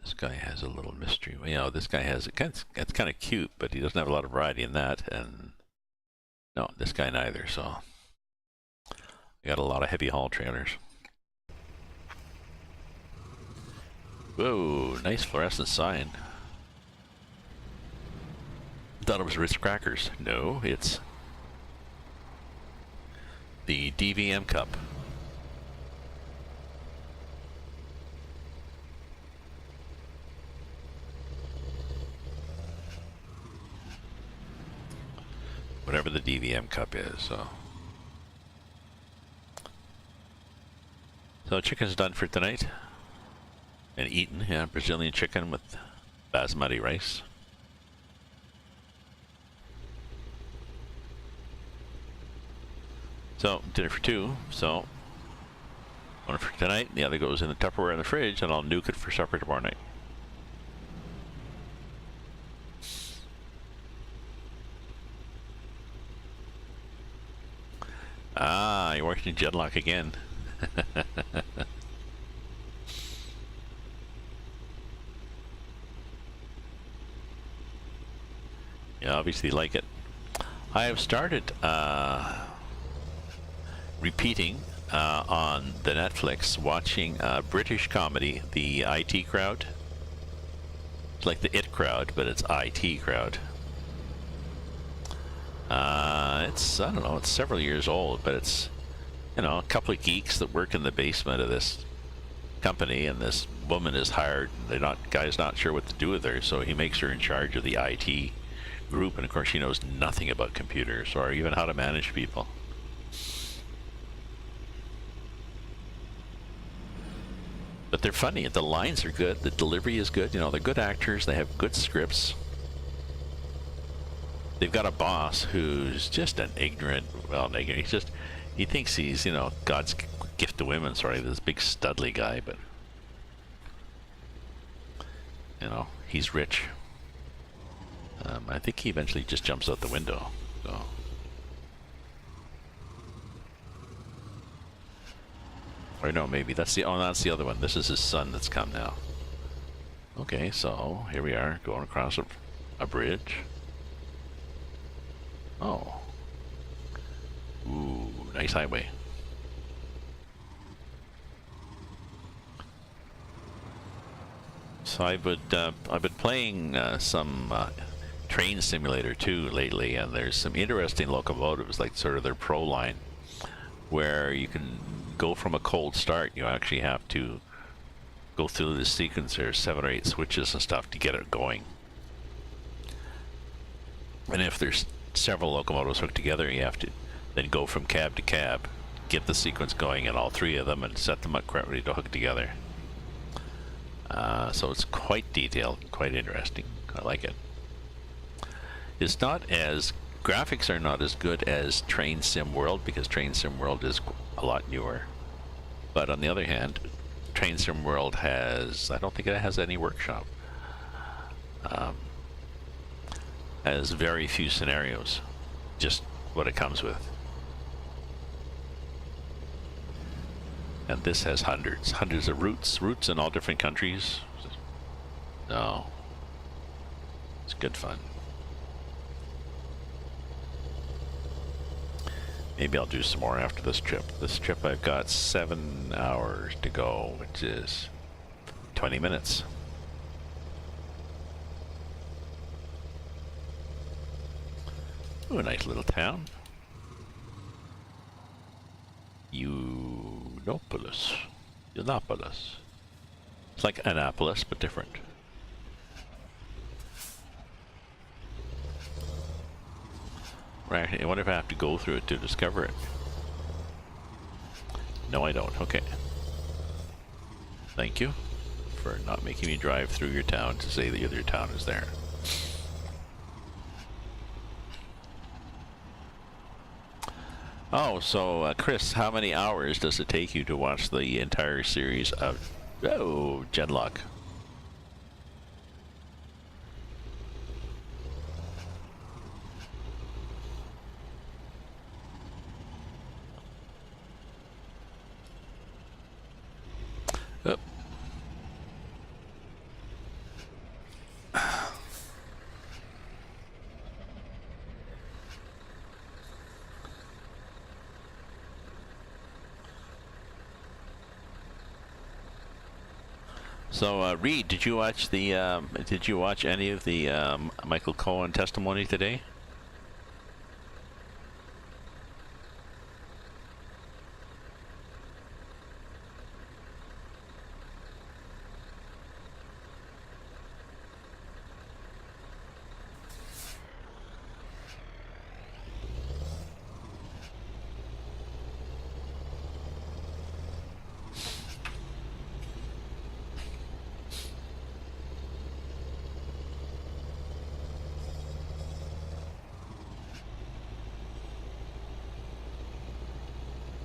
This guy has a little mystery. You know, this guy has it's kind of cute, but he doesn't have a lot of variety in that. And no, this guy neither. So we got a lot of heavy haul trailers. Whoa, nice fluorescent sign. Thought it was Ritz Crackers. No, it's the DVM Cup. Whatever the DVM Cup is, so chicken's done for tonight. And eaten, yeah, Brazilian chicken with basmati rice. So, dinner for two. So, one for tonight, the other goes in the Tupperware in the fridge, and I'll nuke it for supper tomorrow night. Ah, you're working Genlock again. Yeah, obviously like it. I have started repeating on the Netflix, watching British comedy, the IT Crowd. It's like the IT Crowd, but it's IT Crowd. It's, I don't know, it's several years old, but it's, you know, a couple of geeks that work in the basement of this company, and this woman is hired. Guy's not sure what to do with her, so he makes her in charge of the IT group, and of course she knows nothing about computers or even how to manage people. But they're funny. The lines are good. The delivery is good. You know, they're good actors. They have good scripts. They've got a boss who's just an ignorant, he thinks he's, you know, God's gift to women, sorry, this big studly guy, but, you know, he's rich. I think he eventually just jumps out the window, so. Or no, maybe that's the other one. This is his son that's come now. Okay, so here we are going across a bridge. Oh. Ooh, nice highway. So I've been playing some train simulator too lately, and there's some interesting locomotives, like sort of their pro line, where you can go from a cold start. You actually have to go through the sequence. There's 7 or 8 switches and stuff to get it going. And if there's several locomotives hooked together, you have to then go from cab to cab, get the sequence going in all 3 of them, and set them up correctly to hook together. So it's quite detailed, quite interesting. I like it. It's not as, graphics are not as good as Train Sim World, because Train Sim World is a lot newer. But on the other hand, Train Sim World has, I don't think it has any workshop. Has very few scenarios, just what it comes with. And this has hundreds of routes in all different countries. No, it's good fun. Maybe I'll do some more after this trip. This trip I've got 7 hours to go, which is 20 minutes. Ooh, a nice little town. Uniopolis. It's like Annapolis, but different. Right, I wonder if I have to go through it to discover it. No, I don't. Okay. Thank you for not making me drive through your town to say that your town is there. Oh, so Chris, how many hours does it take you to watch the entire series of Genlock? Oh. So, Reed, did you watch any of the Michael Cohen testimony today?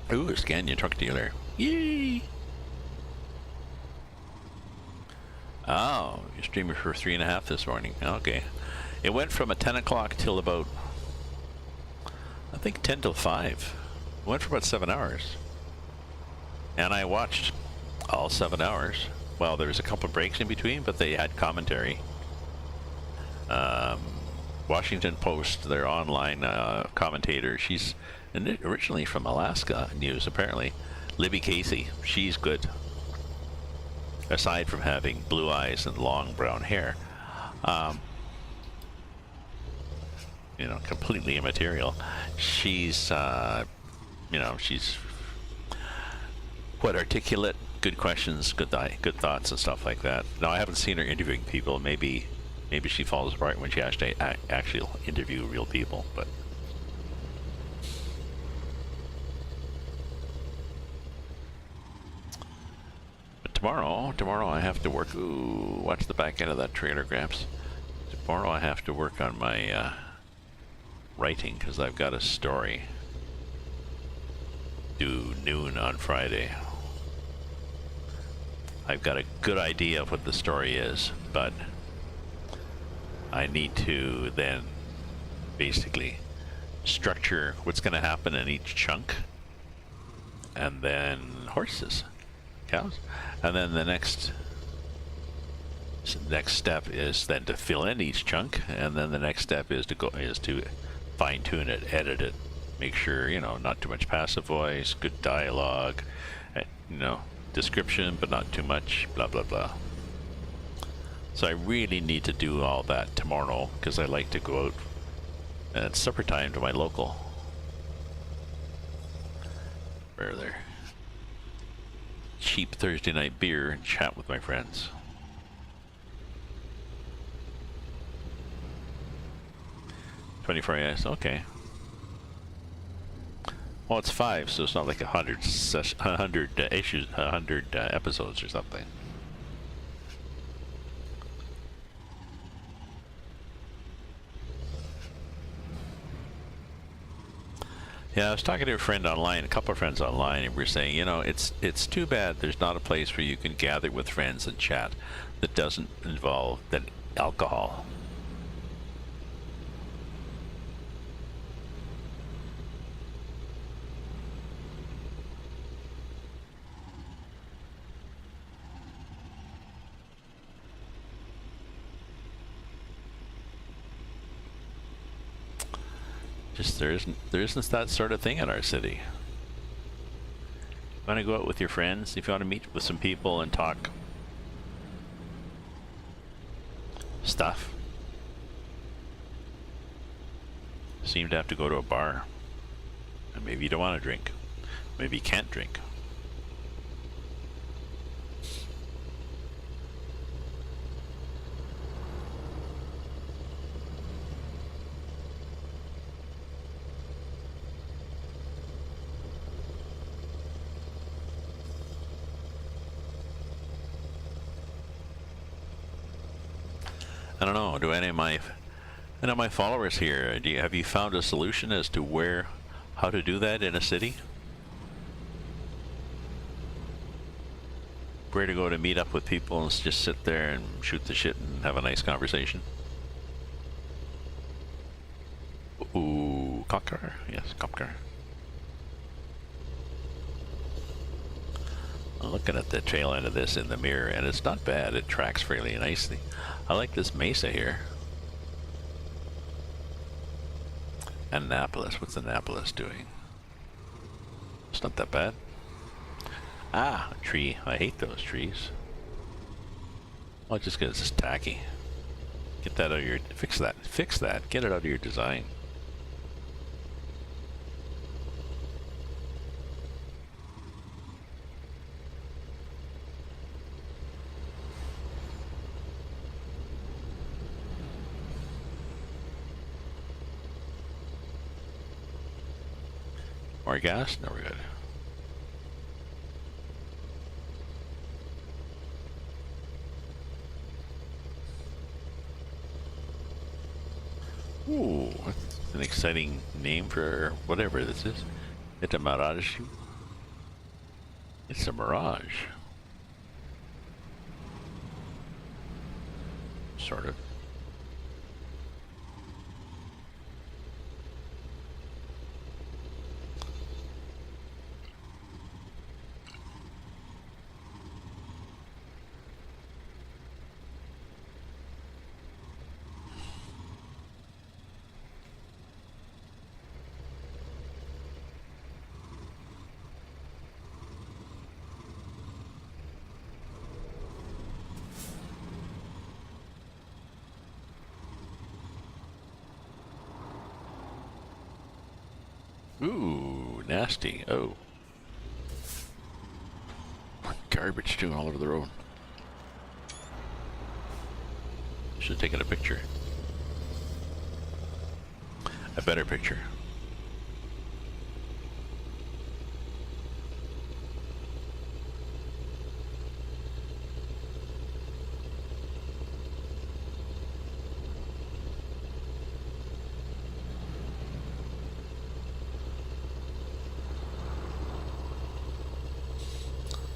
Ooh, a Scania truck dealer. Yay! Oh, you're streaming for 3.5 this morning. Okay. It went from 10 o'clock till about, I think 10 till 5. It went for about 7 hours. And I watched all 7 hours. Well, there was a couple of breaks in between, but they had commentary. Washington Post, their online commentator, she's originally from Alaska News, apparently. Libby Casey, she's good. Aside from having blue eyes and long brown hair. You know, completely immaterial. She's, you know, she's quite articulate, good questions, good thoughts and stuff like that. Now, I haven't seen her interviewing people. Maybe she falls apart when she actually interview real people, but tomorrow I have to work. Ooh, watch the back end of that trailer, Gramps. Tomorrow I have to work on my writing, because I've got a story due noon on Friday. I've got a good idea of what the story is, but I need to then basically structure what's going to happen in each chunk, and then horses, cows, and then the next step is then to fill in each chunk, and then the next step is to fine-tune it, edit it, make sure, you know, not too much passive voice, good dialogue, you know, description but not too much, blah blah blah. So I really need to do all that tomorrow because I like to go out at supper time to my local. Where there? Cheap Thursday night beer and chat with my friends. $24, okay. Well, it's 5, so it's not like 100 issues, 100 episodes or something. Yeah, I was talking to a friend online, a couple of friends online, and we were saying, you know, it's too bad there's not a place where you can gather with friends and chat that doesn't involve alcohol. Just there isn't that sort of thing in our city. You want to go out with your friends, if you want to meet with some people and talk stuff, seem to have to go to a bar. And maybe you don't want to drink. Maybe you can't drink. I don't know. Do any of my followers here? Have you found a solution as to how to do that in a city? Where to go to meet up with people and just sit there and shoot the shit and have a nice conversation? Ooh, cop car. Yes, cop car. I'm looking at the tail end of this in the mirror, and it's not bad. It tracks fairly nicely. I like this mesa here. Annapolis. What's Annapolis doing? It's not that bad. Ah, a tree. I hate those trees. Well, just because it's tacky. Get that out of your... Fix that. Fix that. Get it out of your design. More gas? No, we're good. Ooh, that's an exciting name for whatever this is. It's a Mirage. It's a Mirage. Sort of. Ooh, nasty. Oh. Garbage too all over the road. Should have taken a picture. A better picture.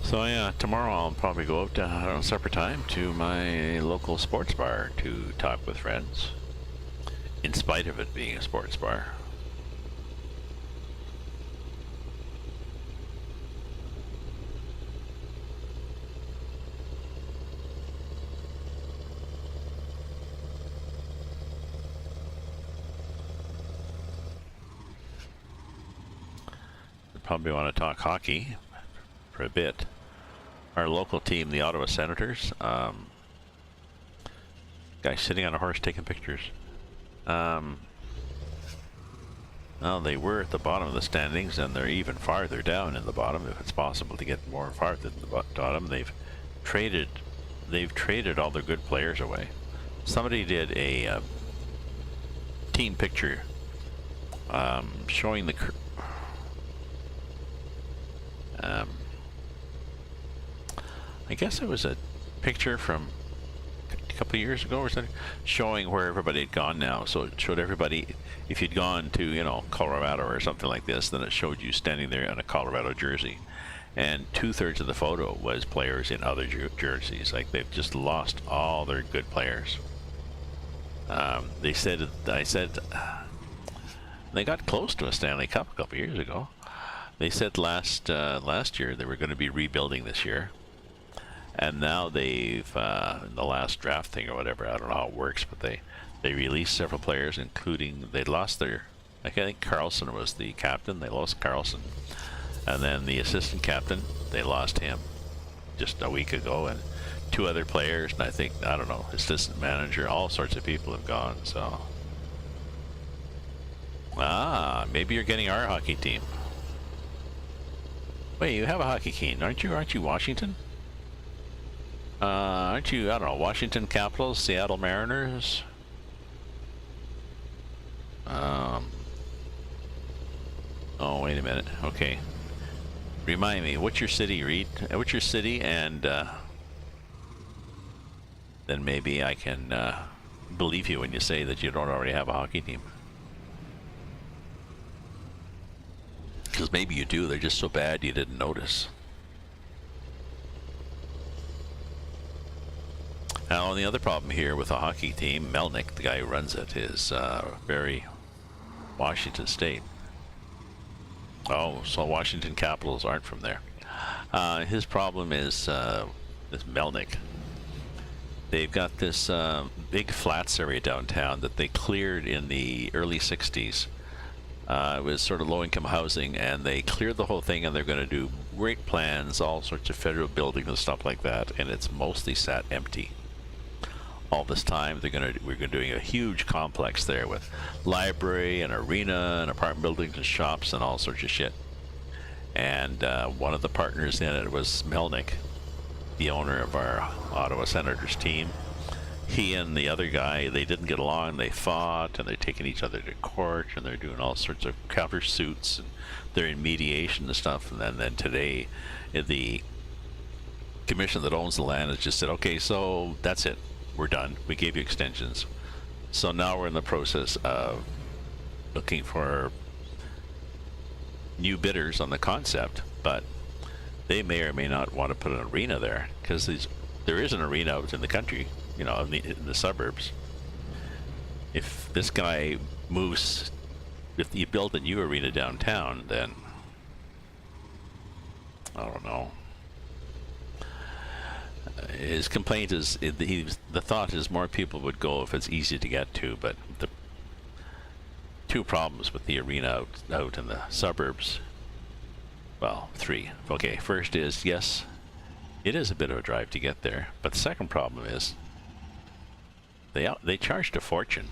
So yeah, tomorrow I'll probably go out on supper time to my local sports bar to talk with friends, in spite of it being a sports bar. Probably want to talk hockey for a bit. Our local team, the Ottawa Senators, Guy sitting on a horse taking pictures. Well, they were at the bottom of the standings, and they're even farther down in the bottom. If it's possible to get more farther than the bottom, they've traded all their good players away. Somebody did a team picture showing the. I guess it was a picture from a couple of years ago or something, showing where everybody had gone now. So it showed everybody, if you'd gone to, you know, Colorado or something like this, then it showed you standing there in a Colorado jersey. And 2/3 of the photo was players in other jerseys. Like, they've just lost all their good players. I said they got close to a Stanley Cup a couple of years ago. They said last year they were going to be rebuilding this year. And now they've, in the last draft thing or whatever, I don't know how it works, but they released several players, including, they lost their, I think Carlson was the captain, they lost Carlson. And then the assistant captain, they lost him just a week ago, and 2 other players, and I think, I don't know, assistant manager, all sorts of people have gone, so. Maybe you're getting our hockey team. Wait, you have a hockey team, aren't you Washington? Aren't you, I don't know, Washington Capitals, Seattle Mariners? Oh, wait a minute. Okay. Remind me, what's your city, Reed? What's your city? And then maybe I can believe you when you say that you don't already have a hockey team. Because maybe you do, they're just so bad you didn't notice. Now, the other problem here with a hockey team, Melnick, the guy who runs it, is very Washington State. Oh, so Washington Capitals aren't from there. His problem is this Melnick. They've got this big flats area downtown that they cleared in the early 60s. It was sort of low-income housing, and they cleared the whole thing, and they're going to do great plans, all sorts of federal buildings and stuff like that, and it's mostly sat empty. All this time, we're doing a huge complex there with library and arena and apartment buildings and shops and all sorts of shit. And one of the partners in it was Melnick, the owner of our Ottawa Senators team. He and the other guy, they didn't get along. They fought, and they're taking each other to court, and they're doing all sorts of countersuits, and they're in mediation and stuff. And then today, the commission that owns the land has just said, okay, so that's it. We're done. We gave you extensions. So now we're in the process of looking for new bidders on the concept, but they may or may not want to put an arena there, because there is an arena out in the country, you know, in the suburbs. If this guy moves, if you build a new arena downtown, then I don't know. His complaint is, the thought is more people would go if it's easy to get to, but the 2 problems with the arena out in the suburbs, well, 3. Okay, first is, yes, it is a bit of a drive to get there, but the second problem is they charged a fortune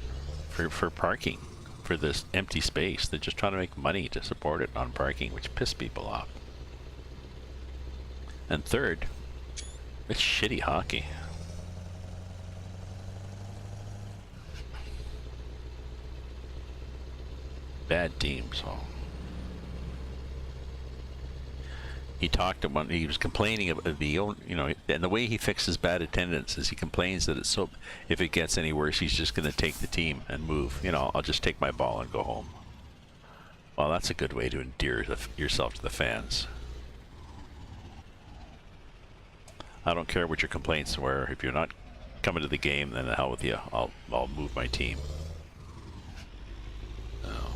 for parking for this empty space. They're just trying to make money to support it on parking, which pissed people off. And third, it's shitty hockey. Bad teams. So he talked about, he was complaining about the own, you know, and the way he fixes bad attendance is he complains that it's so, if it gets any worse, he's just going to take the team and move. You know, I'll just take my ball and go home. Well, that's a good way to endear yourself to the fans. I don't care what your complaints were. If you're not coming to the game, then the hell with you. I'll move my team. Oh.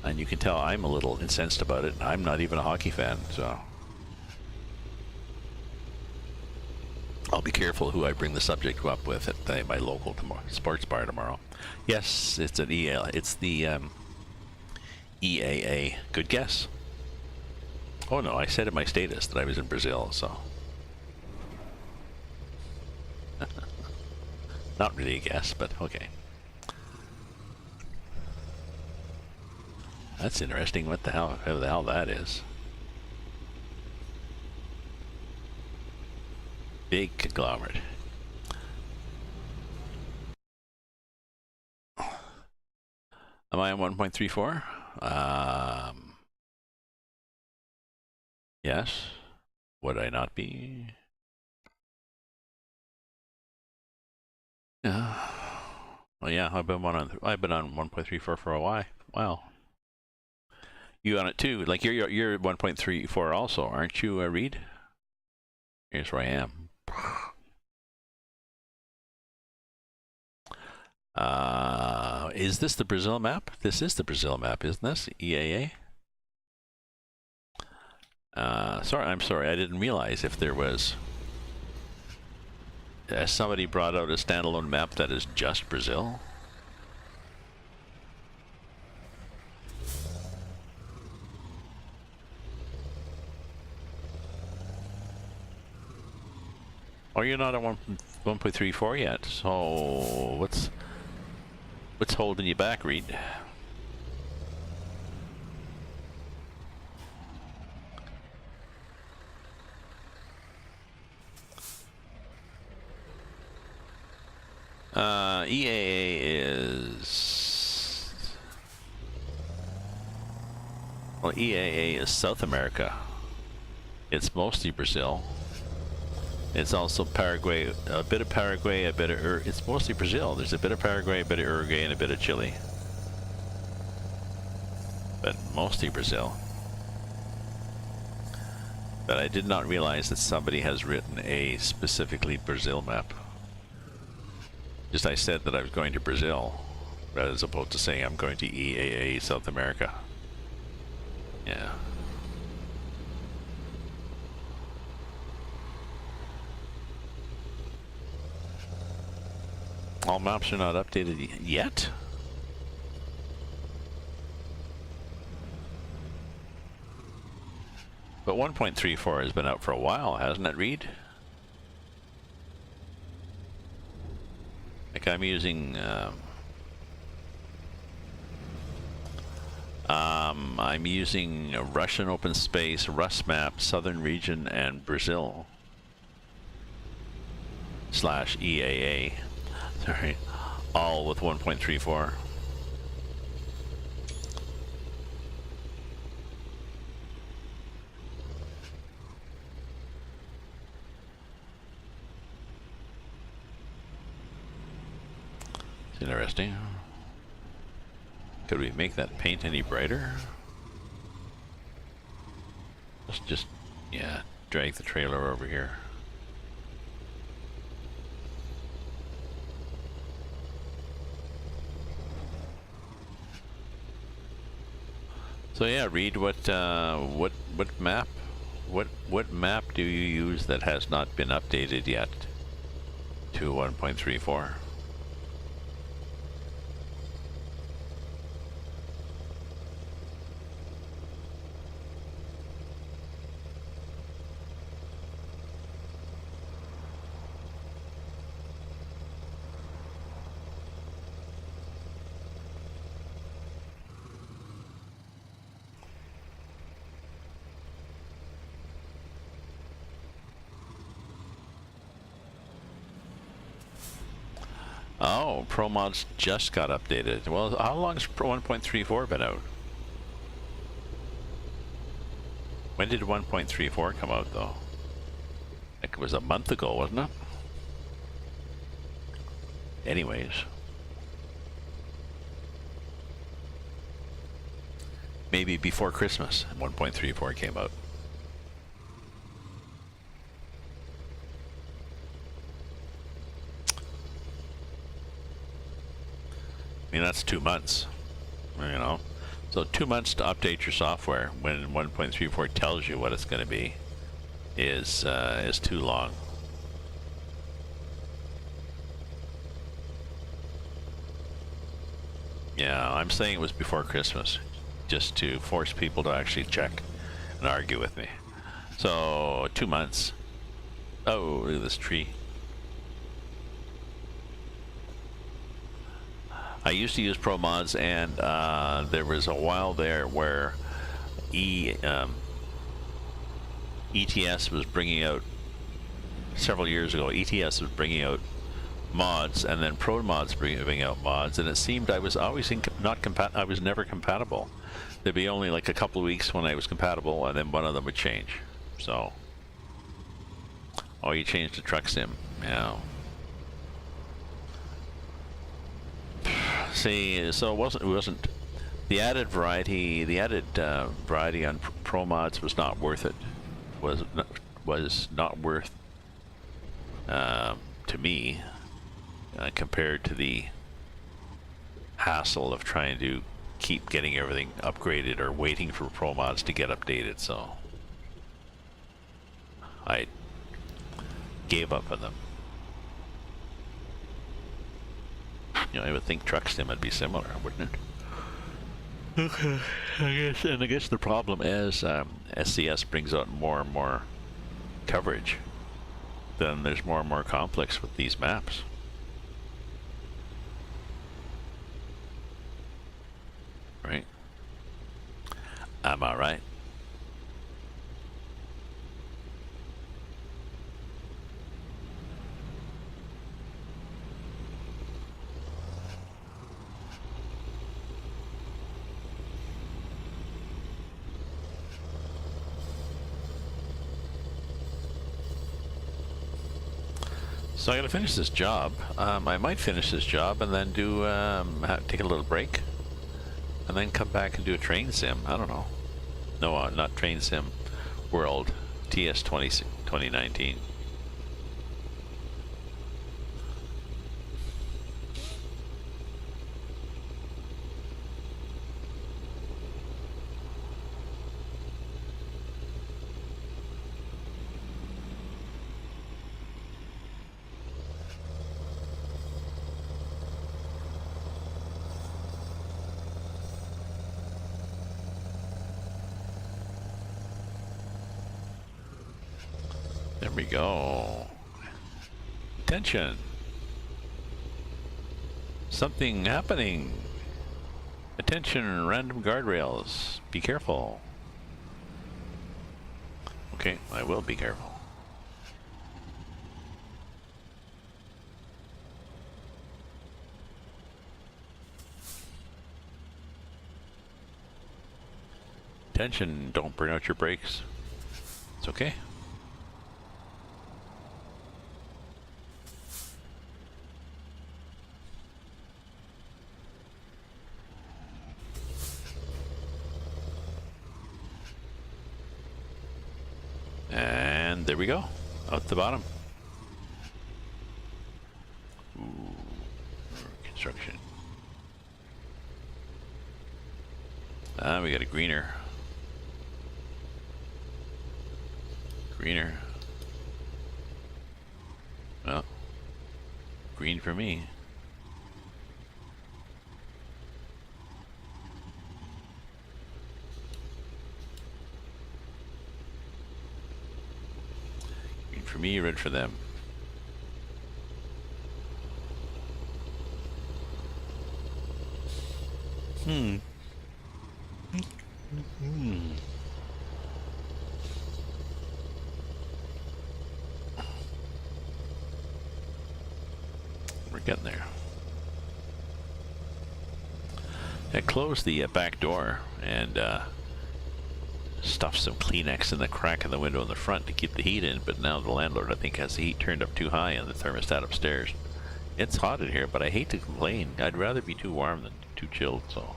And you can tell I'm a little incensed about it. I'm not even a hockey fan, so I'll be careful who I bring the subject up with at my local sports bar tomorrow. Yes, it's an EL. It's the EAA. Good guess. Oh no, I said in my status that I was in Brazil, so. Not really a guess, but okay. That's interesting. What the hell? Who the hell that is? Big conglomerate. Am I on 1.34? Yes. Would I not be? Yeah. Well, yeah. I've been on 1.34 for a while. Wow. You on it too? Like you're 1.34 also, aren't you, Reed? Here's where I am. Is this the Brazil map? This is the Brazil map, isn't this? EAA? Sorry, I'm sorry, I didn't realize if there was... somebody brought out a standalone map that is just Brazil? Oh, you're not at 1.34 yet, so what's holding you back, Reed? EAA is... Well, EAA is South America. It's mostly Brazil. It's also Paraguay, a bit of Paraguay, a bit of it's mostly Brazil. There's a bit of Paraguay, a bit of Uruguay, and a bit of Chile. But mostly Brazil. But I did not realize that somebody has written a specifically Brazil map. Just I said that I was going to Brazil, as opposed to saying I'm going to EAA South America. Yeah. All maps are not updated yet? But 1.34 has been out for a while, hasn't it, Reed? Like I'm using... I'm using a Russian open space, Rus map, Southern region, and Brazil. / EAA. Sorry, all with 1.34. It's interesting. Could we make that paint any brighter? Let's just, yeah, drag the trailer over here. So yeah, Reed, what map do you use that has not been updated yet to 1.34? Oh, ProMods just got updated. Well, how long has 1.34 been out? When did 1.34 come out, though? Like it was a month ago, wasn't it? Anyways. Maybe before Christmas, 1.34 came out. I mean, that's 2 months, you know. So 2 months to update your software when 1.34 tells you what it's going to be is too long. Yeah, I'm saying it was before Christmas, just to force people to actually check and argue with me. So 2 months. Oh, look at this tree. I used to use Pro Mods, and there was a while there where ETS was bringing out, several years ago, ETS was bringing out mods, and then Pro Mods bringing out mods, and it seemed I was always I was never compatible. There'd be only like a couple of weeks when I was compatible, and then one of them would change. So, oh, you changed to Truck Sim, yeah. See, so it wasn't the added variety. The added variety on Pro Mods was not worth it. Was not worth to me compared to the hassle of trying to keep getting everything upgraded or waiting for Pro Mods to get updated. So I gave up on them. You know, I would think Truck Sim would be similar, wouldn't it? Okay, I guess the problem is SCS brings out more and more coverage. Then there's more and more conflicts with these maps. Right? Am I right? So I gotta finish this job. I might finish this job and then do take a little break, and then come back and do a train sim. I don't know. No, not train sim. World TS 2019. There we go. Attention. Something happening. Attention, random guardrails. Be careful. Okay, I will be careful. Attention, don't burn out your brakes. It's okay. And there we go, out the bottom. Ooh, construction. We got a greener. Greener. Well, green for me. For me, red for them. We're getting there. I closed the back door and stuffed some Kleenex in the crack in the window in the front to keep the heat in, but now the landlord, I think, has the heat turned up too high on the thermostat upstairs. It's hot in here, but I hate to complain. I'd rather be too warm than too chilled, so.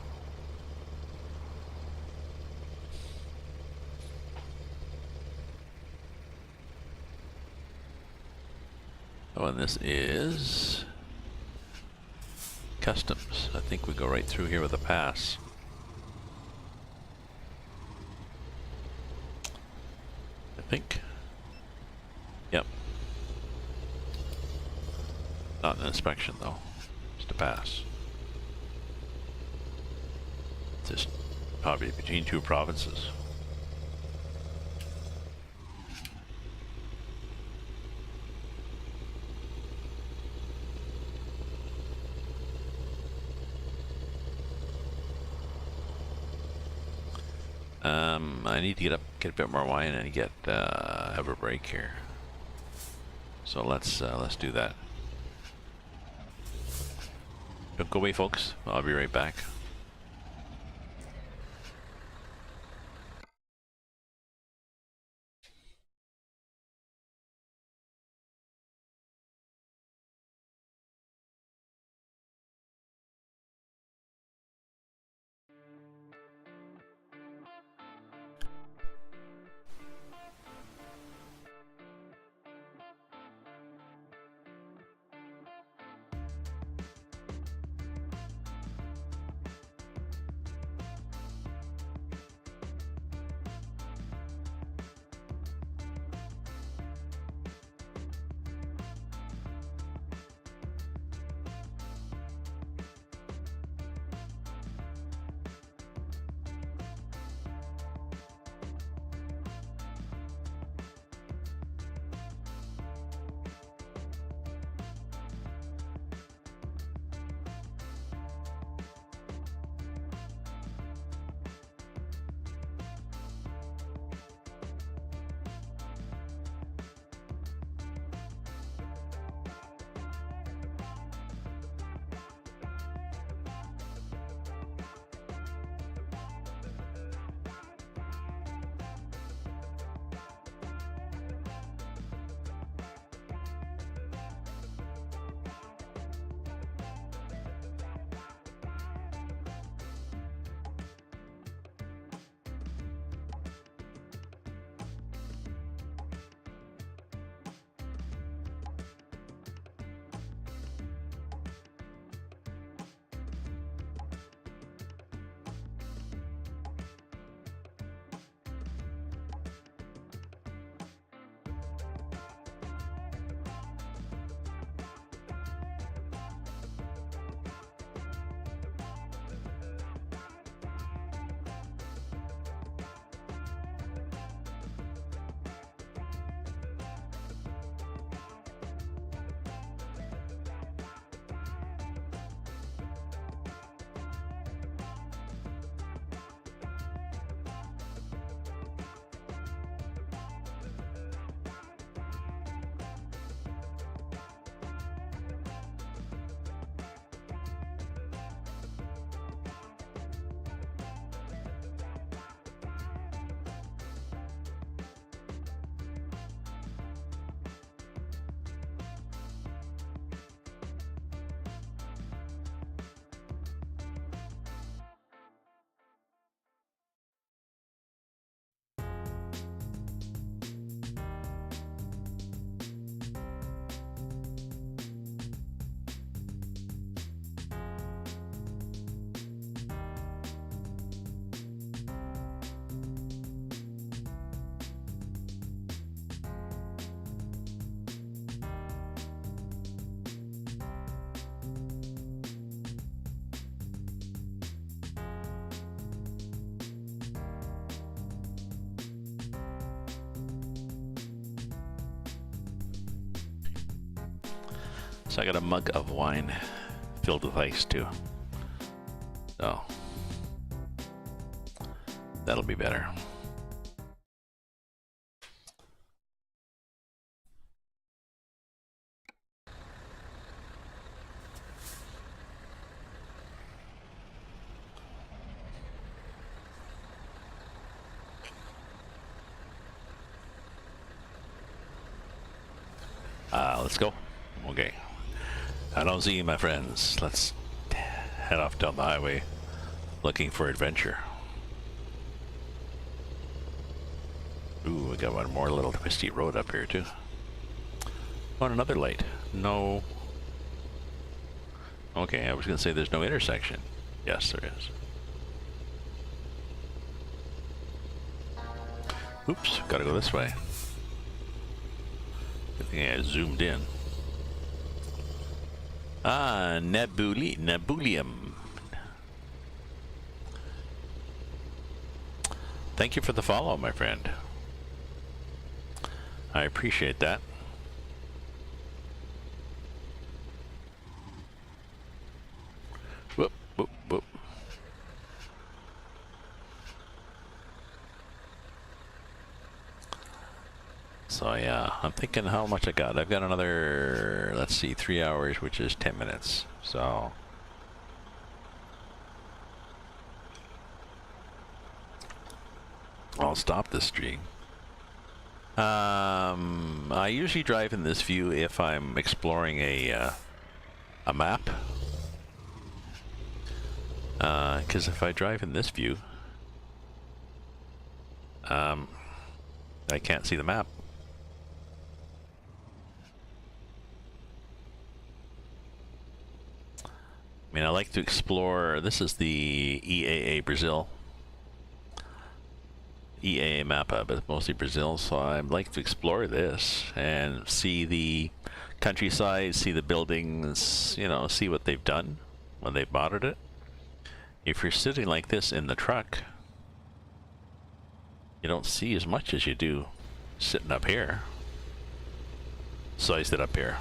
Oh, and this is customs. I think we go right through here with a pass. I think. Yep. Not an inspection though, just a pass. Just probably between two provinces. I need to get a bit more wine and have a break here. So let's do that. Don't go away, folks. I'll be right back. So I got a mug of wine filled with ice too. So that'll be better. Let's go. Okay. I don't see you, my friends. Let's head off down the highway looking for adventure. Ooh, we got one more little twisty road up here too. Oh, and another light. No. Okay, I was gonna say there's no intersection. Yes, there is. Oops, gotta go this way. Good thing I zoomed in. Ah, Nebulium. Thank you for the follow, my friend. I appreciate that. Whoop, whoop, whoop. So yeah, I'm thinking how much I got. I've got another, let's see, 3 hours, which is 10 minutes. So I'll stop this stream. I usually drive in this view if I'm exploring a map. Because if I drive in this view, I can't see the map. I mean, I like to explore. This is the EAA Brazil. EAA mappa, but mostly Brazil, so I'd like to explore this and see the countryside, see the buildings, you know, see what they've done when they modded it. If you're sitting like this in the truck, you don't see as much as you do sitting up here. So I sit up here.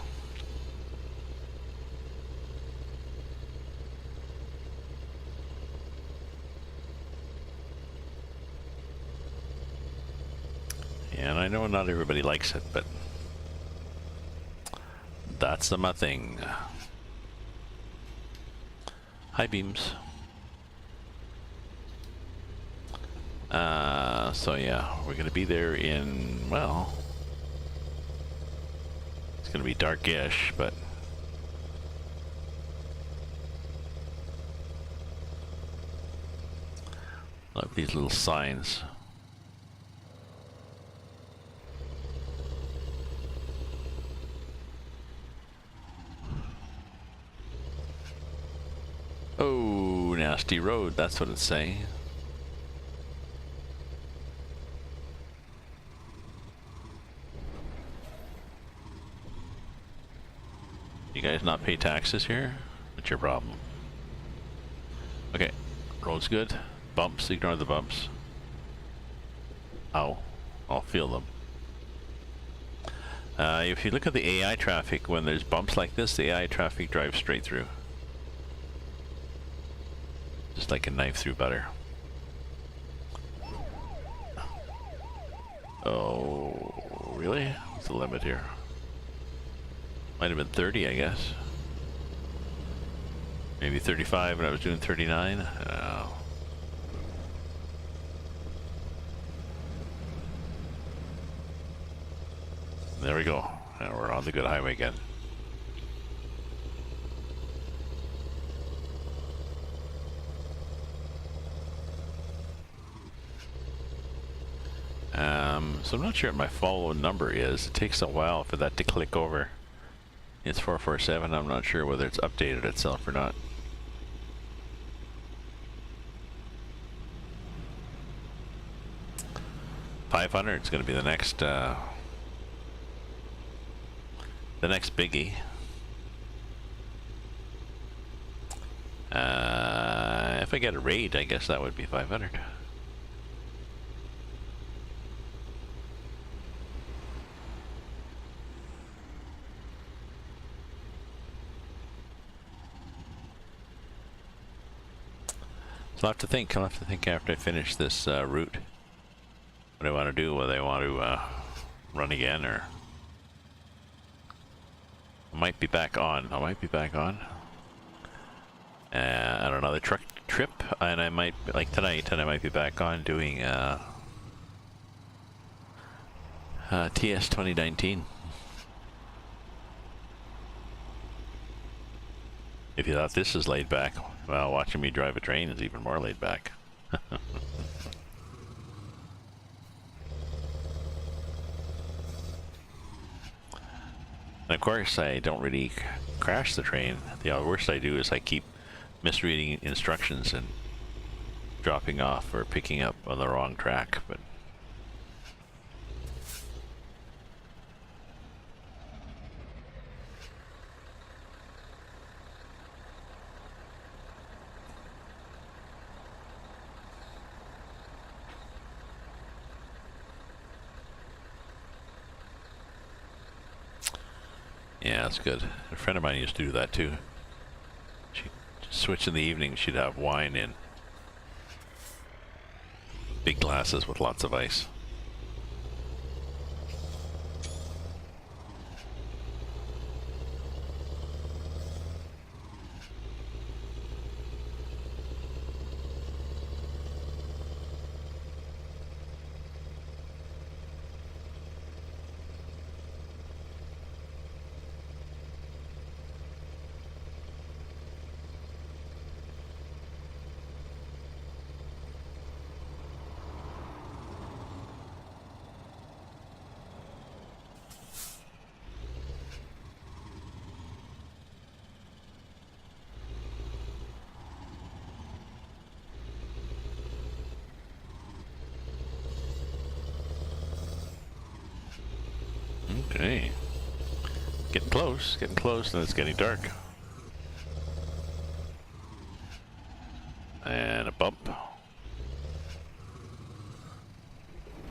And I know not everybody likes it, but that's my thing. Hi, Beams. So yeah, we're gonna be there in, well, it's gonna be darkish, but look at these little signs. Oh, nasty road, that's what it's saying. You guys not pay taxes here? What's your problem? Okay, road's good. Bumps, ignore the bumps. Ow, I'll feel them. If you look at the AI traffic, when there's bumps like this, the AI traffic drives straight through. Just like a knife through butter. Oh, really? What's the limit here? Might have been 30, I guess. Maybe 35 when I was doing 39. Oh. There we go. Now we're on the good highway again. So I'm not sure what my follow number is. It takes a while for that to click over. It's 447. I'm not sure whether it's updated itself or not. $500 is going to be the next biggie. If I get a raid, I guess that would be 500. I'll have to think. I'll have to think after I finish this route what I want to do, whether I want to run again or I might be back on. I might be back on on another truck trip, and I might, like tonight, and I might be back on doing TS 2019. If you thought this is laid back, well, watching me drive a train is even more laid back. And of course, I don't really crash the train. The worst I do is I keep misreading instructions and dropping off or picking up on the wrong track. But yeah, that's good. A friend of mine used to do that too. She'd switch in the evening, she'd have wine in big glasses with lots of ice. Okay. Getting close, and it's getting dark. And a bump.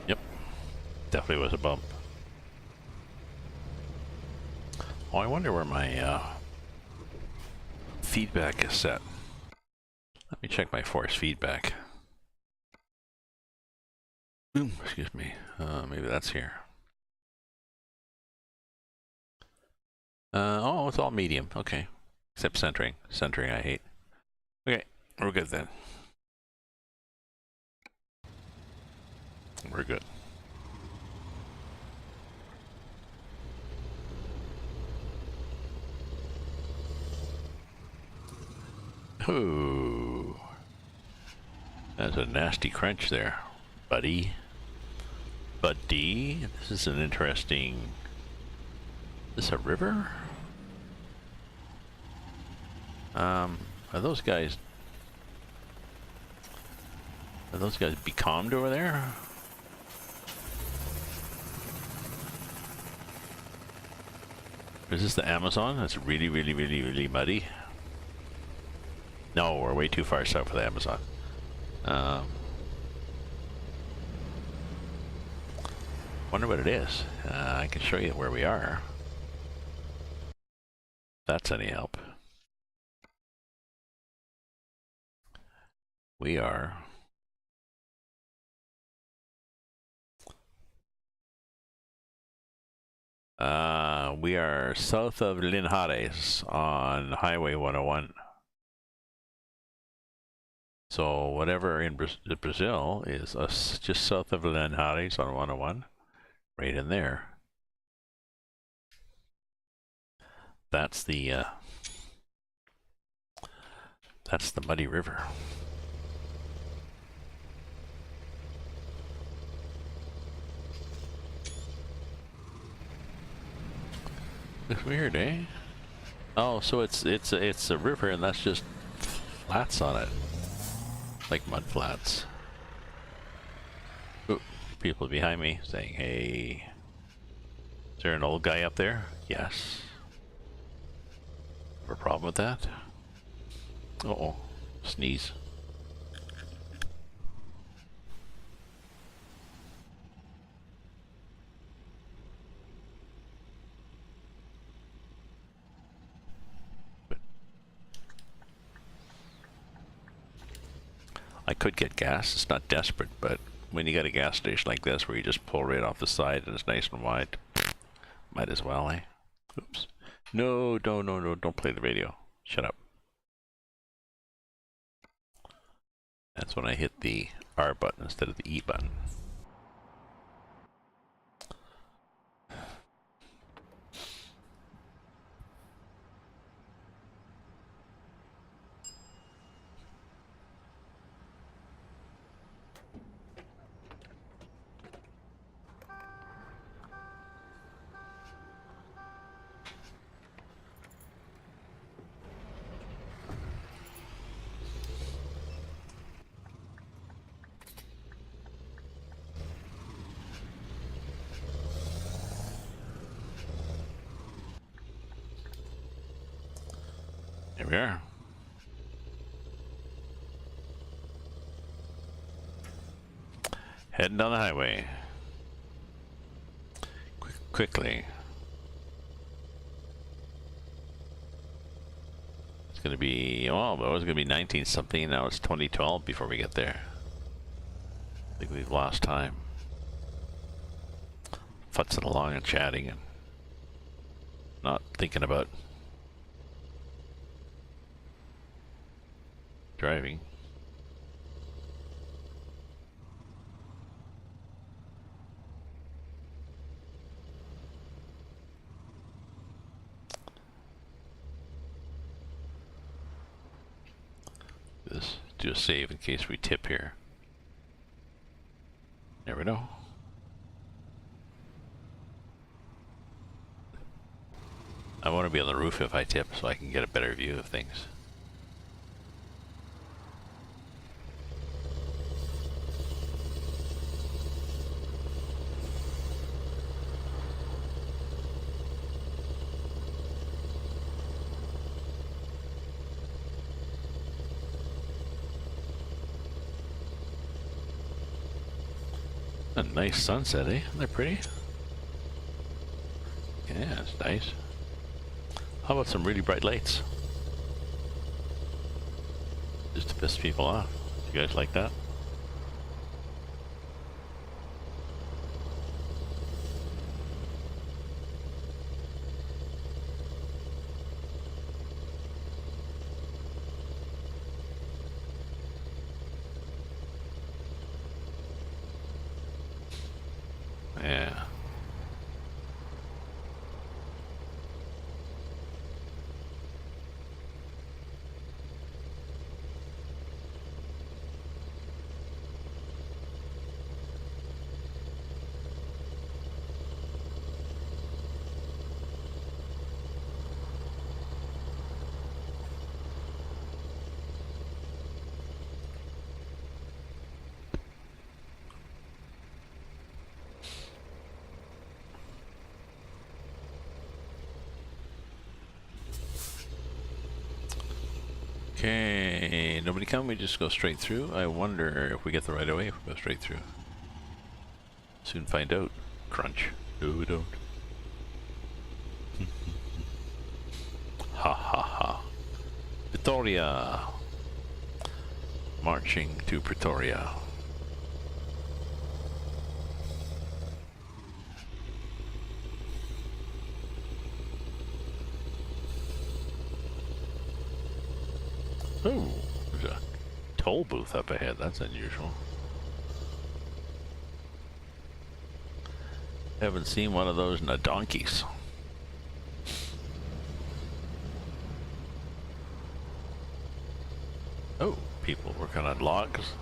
Yep. Definitely was a bump. Oh, I wonder where my feedback is set. Let me check my force feedback. Excuse me. Maybe that's here. Oh, it's all medium. Okay. Except centering. Centering I hate. Okay, we're good then. We're good. Ooh. That's a nasty crunch there, buddy. Buddy, this is an interesting... Is this a river? Are those guys becalmed over there? Is this the Amazon? That's really, really, really, really muddy. No, we're way too far south for the Amazon. Wonder what it is. I can show you where we are. If that's any help. We are... we are south of Linhares on Highway 101. So whatever in Brazil is just south of Linhares on 101, right in there. That's the muddy river. It's weird, eh? Oh, so it's a river, and that's just flats on it, like mud flats. Ooh, people behind me saying, "Hey, is there an old guy up there?" Yes. Have a problem with that? Uh-oh, sneeze. I could get gas. It's not desperate, but when you got a gas station like this where you just pull right off the side and it's nice and wide, might as well, eh? Oops. No, don't play the radio. Shut up. That's when I hit the R button instead of the E button. Here we are. Heading down the highway. Quickly. It's gonna be, well, it was gonna be 19 something, now it's 2012 before we get there. I think we've lost time. Futzing along and chatting and not thinking about driving. This, do a save in case we tip here. Never know. I want to be on the roof if I tip so I can get a better view of things. A nice sunset, eh? Isn't that pretty? Yeah, it's nice. How about some really bright lights? Just to piss people off. You guys like that? Yeah. Okay, nobody come, we just go straight through. I wonder if we get the right way if we go straight through. Soon find out. Crunch. No, we don't. Ha ha ha. Pretoria. Marching to Pretoria. Oh, there's a toll booth up ahead. That's unusual. Haven't seen one of those in a donkeys. Oh, people working on logs.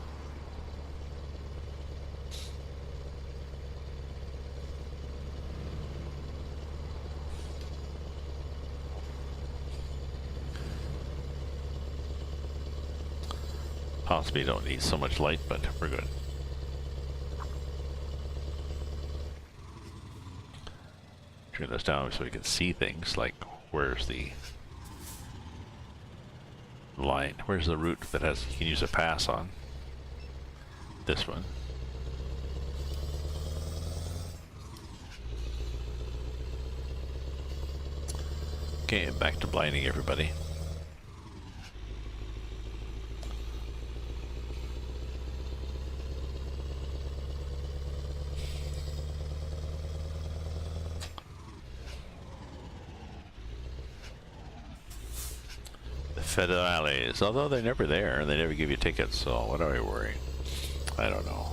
Possibly don't need so much light, but we're good. Turn this down so we can see things, like where's the line, where's the route that has you can use a pass on. This one. Okay, back to blinding everybody. Federales, although they're never there and they never give you tickets, so what do I worry? I don't know.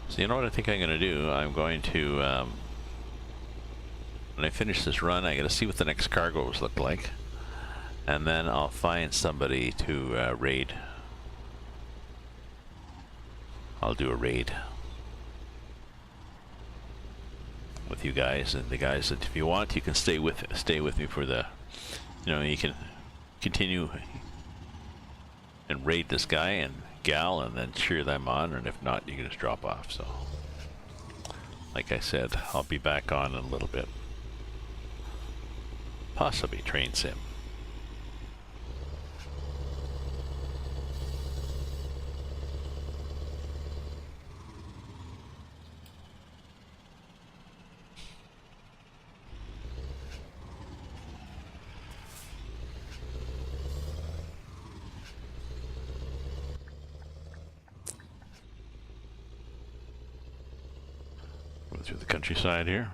So you know what I think I'm going to do? I'm going to, when I finish this run, I got to see what the next cargoes look like. And then I'll find somebody to raid. I'll do a raid with you guys, and the guys that if you want, you can stay with me for the, you know, you can continue and raid this guy and gal, and then cheer them on, and if not, you can just drop off. So, like I said, I'll be back on in a little bit. Possibly train sim. Through the countryside here.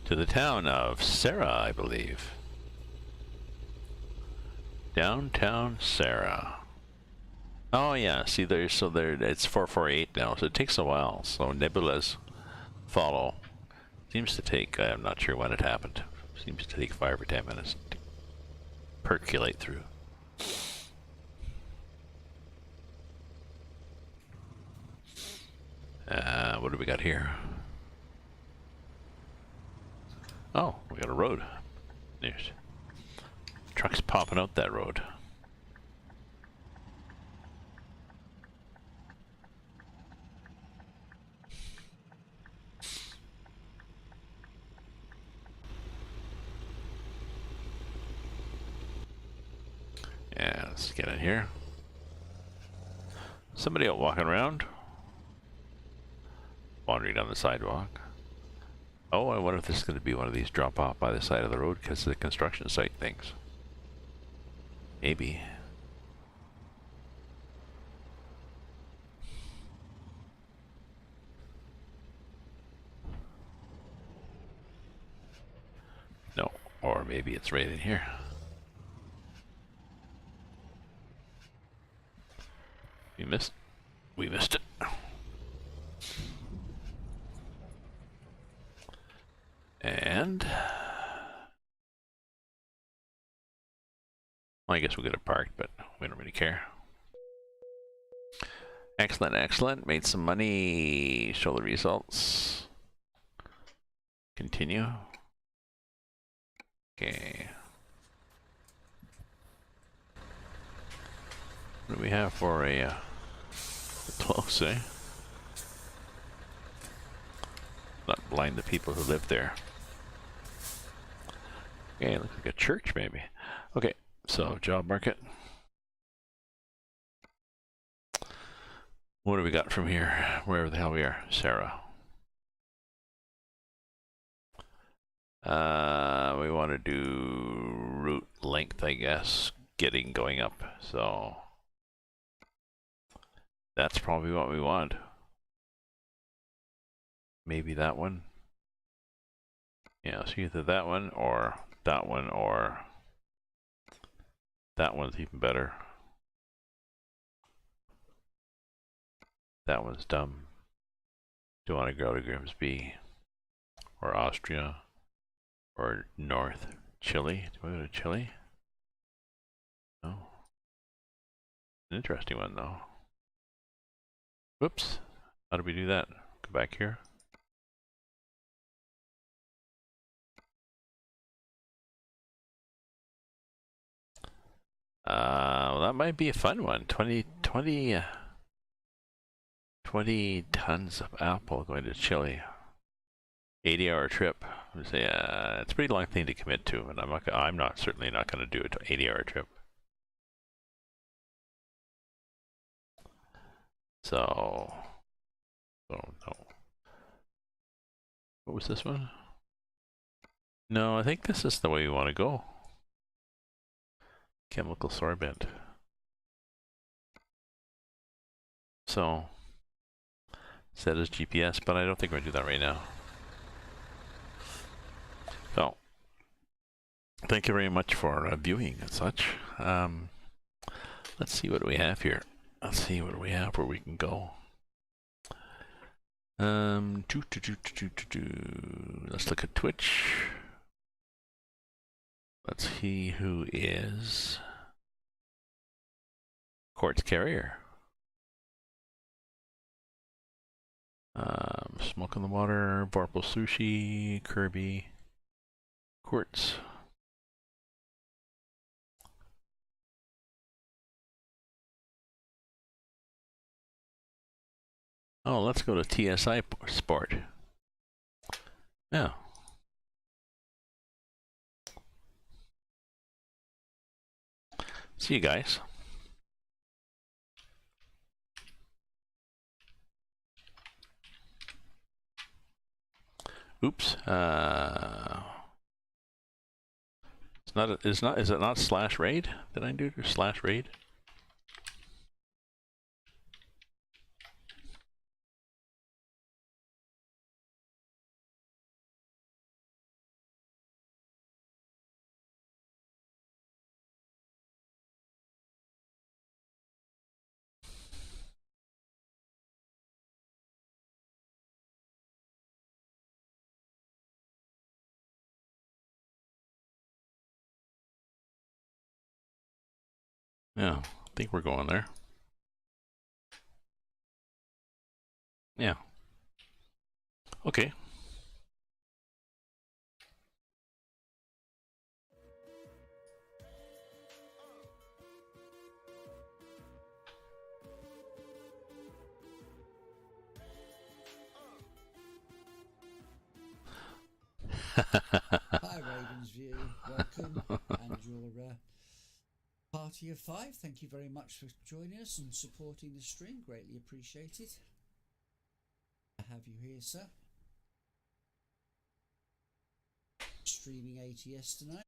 To the town of Sarah, I believe. Downtown Sarah. Oh yeah, see there, so there, it's 448 now, so it takes a while. So Nebula's follow seems to take, I'm not sure when it happened, seems to take 5 or 10 minutes to percolate through. What do we got here? Oh, we got a road. There's trucks popping out that road. Let's get in here. Somebody out walking around. Wandering down the sidewalk. Oh, I wonder if this is going to be one of these drop off by the side of the road because of the construction site things. Maybe. No, or maybe it's right in here. We missed it. And well, I guess we'll get it parked, but we don't really care. Excellent, excellent. Made some money. Show the results. Continue. Okay. What do we have for a close, eh? Not blind the people who live there. Okay, looks like a church maybe. Okay, so job market. What do we got from here? Wherever the hell we are, Sarah. We want to do route length, I guess, going up. So that's probably what we want. Maybe that one. Yeah, so either that one or that one or that one's even better. That one's dumb. Do you want to go to Grimsby or Austria or North Chile? Do we go to Chile? No. An interesting one though. Whoops. How do we do that? Go back here. Well, that might be a fun one. 20 tons of apple going to Chile. 80-hour trip. Say, it's a pretty long thing to commit to, and I'm certainly not going to do an 80-hour trip. So, oh no. What was this one? No, I think this is the way we want to go. Chemical sorbent. So, set as GPS, but I don't think we're going to do that right now. So, thank you very much for viewing and such. Let's see what we have here. Let's see what we have where we can go. Let's look at Twitch. Let's see who is Quartz Carrier. Smoke in the Water, Vorpal Sushi, Kirby, Quartz. Oh, let's go to TSI Sport. Yeah. See you guys. Oops. Is it not slash raid? Did I do slash raid? Yeah, I think we're going there. Yeah. Okay. Hi Ravensview, welcome, and your Party of 5, thank you very much for joining us and supporting the stream. Greatly appreciated. I have you here, sir. Streaming ATS tonight.